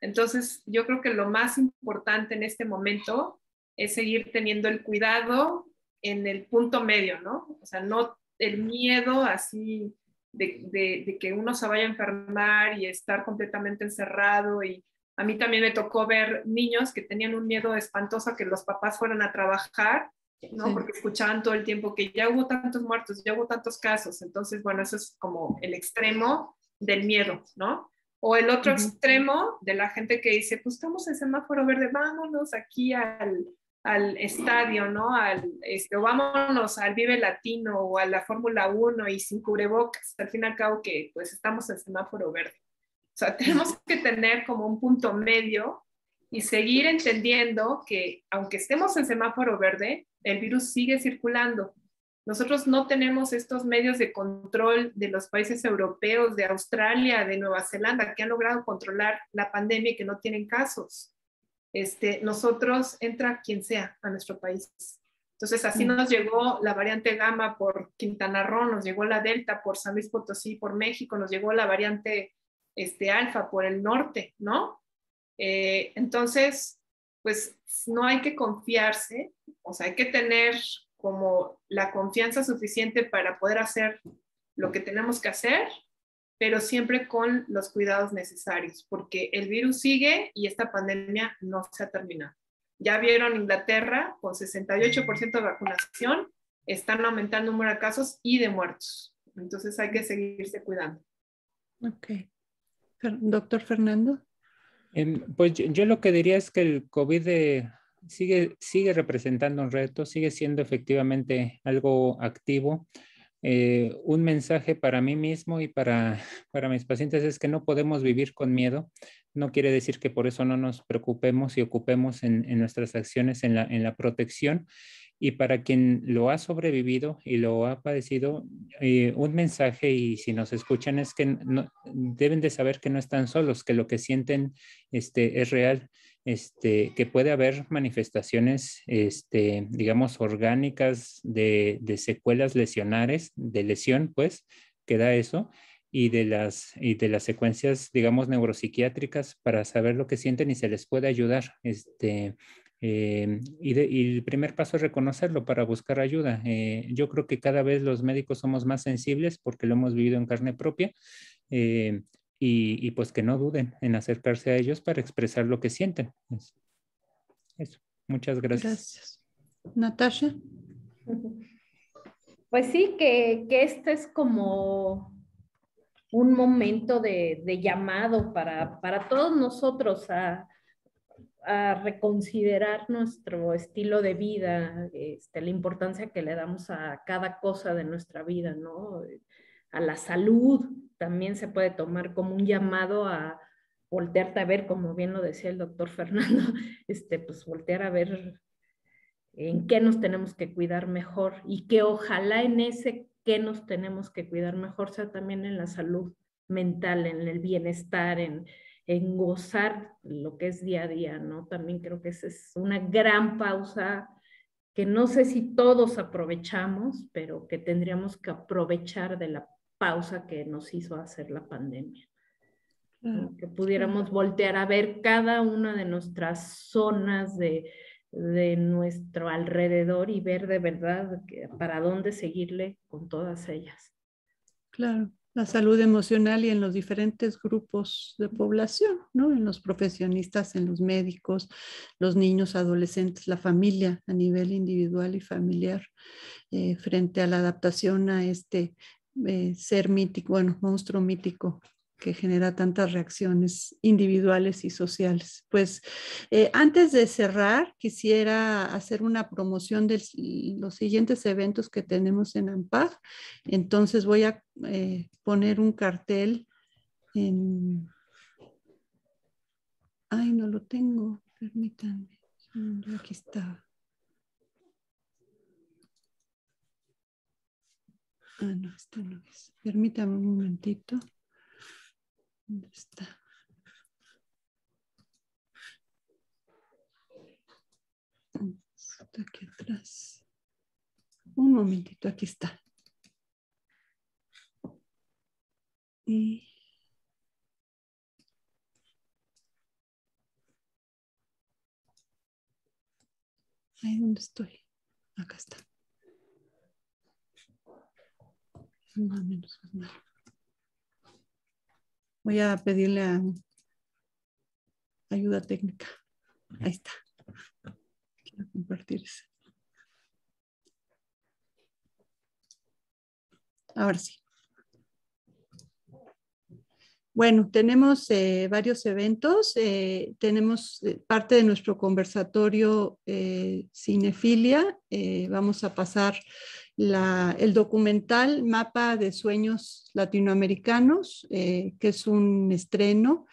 Entonces, yo creo que lo más importante en este momento es seguir teniendo el cuidado en el punto medio, ¿no? O sea, no el miedo así de que uno se vaya a enfermar y estar completamente encerrado. Y a mí también me tocó ver niños que tenían un miedo espantoso a que los papás fueran a trabajar, ¿no? Sí. Porque escuchaban todo el tiempo que ya hubo tantos muertos, ya hubo tantos casos. Entonces, bueno, eso es como el extremo del miedo, ¿no? O el otro extremo de la gente que dice, pues estamos en semáforo verde, vámonos aquí al estadio, ¿no? O vámonos al Vive Latino o a la Fórmula 1 y sin cubrebocas. Al fin y al cabo que pues estamos en semáforo verde. O sea, tenemos que tener como un punto medio y seguir entendiendo que aunque estemos en semáforo verde, el virus sigue circulando. Nosotros no tenemos estos medios de control de los países europeos, de Australia, de Nueva Zelanda, que han logrado controlar la pandemia y que no tienen casos. Nosotros entra quien sea a nuestro país. Entonces así nos llegó la variante Gamma por Quintana Roo, nos llegó la Delta por San Luis Potosí, por México, nos llegó la variante Alfa por el norte, ¿no? Entonces, pues no hay que confiarse, o sea, hay que tener como la confianza suficiente para poder hacer lo que tenemos que hacer, pero siempre con los cuidados necesarios, porque el virus sigue y esta pandemia no se ha terminado. Ya vieron Inglaterra con 68% de vacunación, están aumentando el número de casos y de muertos. Entonces hay que seguirse cuidando. Ok. Doctor Fernando. Pues yo lo que diría es que el COVID sigue representando un reto, sigue siendo efectivamente algo activo. Un mensaje para mí mismo y para mis pacientes es que no podemos vivir con miedo. No quiere decir que por eso no nos preocupemos y ocupemos en nuestras acciones en la protección. Y para quien lo ha sobrevivido y lo ha padecido, un mensaje, y si nos escuchan, es que deben de saber que no están solos, que lo que sienten es real, que puede haber manifestaciones, digamos, orgánicas de secuelas lesionares, de lesión, pues, que da eso, y de las secuencias, digamos, neuropsiquiátricas para saber lo que sienten y se les puede ayudar. Y el primer paso es reconocerlo para buscar ayuda. Yo creo que cada vez los médicos somos más sensibles porque lo hemos vivido en carne propia, y pues que no duden en acercarse a ellos para expresar lo que sienten. Eso. Muchas gracias. Gracias. Natasha. Pues sí, que este es como un momento de llamado para todos nosotros a reconsiderar nuestro estilo de vida, la importancia que le damos a cada cosa de nuestra vida, ¿no? A la salud también se puede tomar como un llamado a voltearte a ver, como bien lo decía el doctor Fernando, pues voltear a ver en qué nos tenemos que cuidar mejor y que ojalá en ese qué nos tenemos que cuidar mejor sea también en la salud mental, en el bienestar, en gozar lo que es día a día, ¿no? También creo que esa es una gran pausa que no sé si todos aprovechamos, pero que tendríamos que aprovechar de la pausa que nos hizo hacer la pandemia. Que pudiéramos voltear a ver cada una de nuestras zonas de nuestro alrededor y ver de verdad para dónde seguirle con todas ellas. Claro, la salud emocional y en los diferentes grupos de población, ¿no? En los profesionistas, en los médicos, los niños, adolescentes, la familia a nivel individual y familiar, frente a la adaptación a este ser mítico, bueno, monstruo mítico que genera tantas reacciones individuales y sociales. Pues antes de cerrar, quisiera hacer una promoción de los siguientes eventos que tenemos en AMPAG. Entonces voy a poner un cartel en... Ay, no lo tengo, permítanme. Aquí está. Ah, no, esto no es. Permítame un momentito. ¿Dónde está? Está aquí atrás. Un momentito, aquí está. Y ahí donde estoy. Acá está. Más o menos. Voy a pedirle ayuda técnica. Ahí está. Quiero compartir eso. Ahora sí. Bueno, tenemos varios eventos. Tenemos parte de nuestro conversatorio Cinefilia. Vamos a pasar el documental Mapa de Sueños Latinoamericanos, que es un estreno.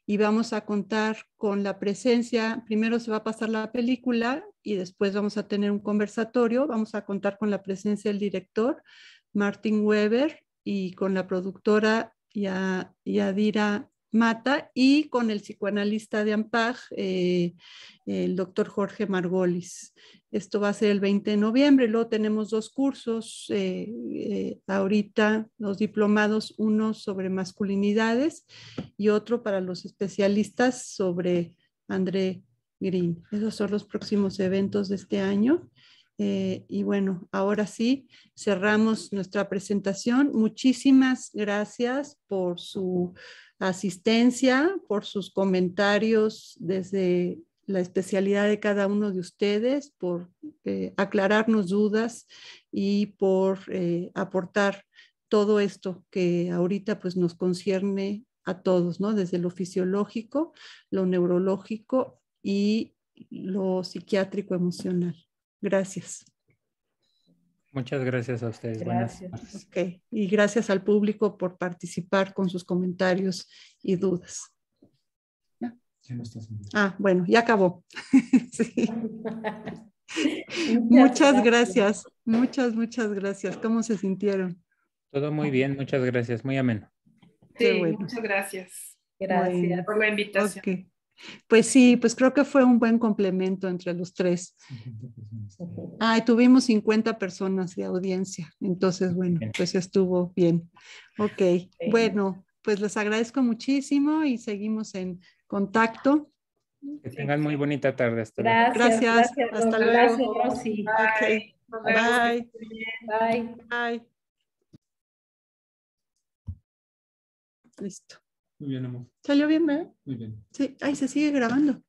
Y vamos a contar con la presencia, primero se va a pasar la película y después vamos a tener un conversatorio. Vamos a contar con la presencia del director, Martin Weber, y con la productora Yadira Mata y con el psicoanalista de AMPAG, el doctor Jorge Margolis. Esto va a ser el 20 de noviembre. Luego tenemos dos cursos ahorita, los diplomados, uno sobre masculinidades y otro para los especialistas sobre André Green. Esos son los próximos eventos de este año. Y bueno, ahora sí, cerramos nuestra presentación. Muchísimas gracias por su asistencia, por sus comentarios desde la especialidad de cada uno de ustedes, por aclararnos dudas y por aportar todo esto que ahorita pues nos concierne a todos, ¿no? Desde lo fisiológico, lo neurológico y lo psiquiátrico emocional. Gracias. Muchas gracias a ustedes. Gracias. Buenas tardes. Okay. Y gracias al público por participar con sus comentarios y dudas. ¿Ya? Ah, bueno, ya acabó. Sí. Muchas gracias. Muchas gracias. ¿Cómo se sintieron? Todo muy bien, muchas gracias. Muy ameno. Qué Sí, bueno. muchas gracias. Gracias. Bueno, Por la invitación. okay. Pues sí, pues creo que fue un buen complemento entre los tres. Ah, y tuvimos 50 personas de audiencia, entonces bueno, pues estuvo bien. Ok, bueno, pues les agradezco muchísimo y seguimos en contacto. Que tengan muy bonita tarde. Hasta luego. Gracias, hasta luego. Gracias, Rosy. Ok, Nos vemos. bye. Bye. Bye. Listo. Muy bien, amor. ¿Salió bien, verdad? Muy bien. Sí, ahí se sigue grabando.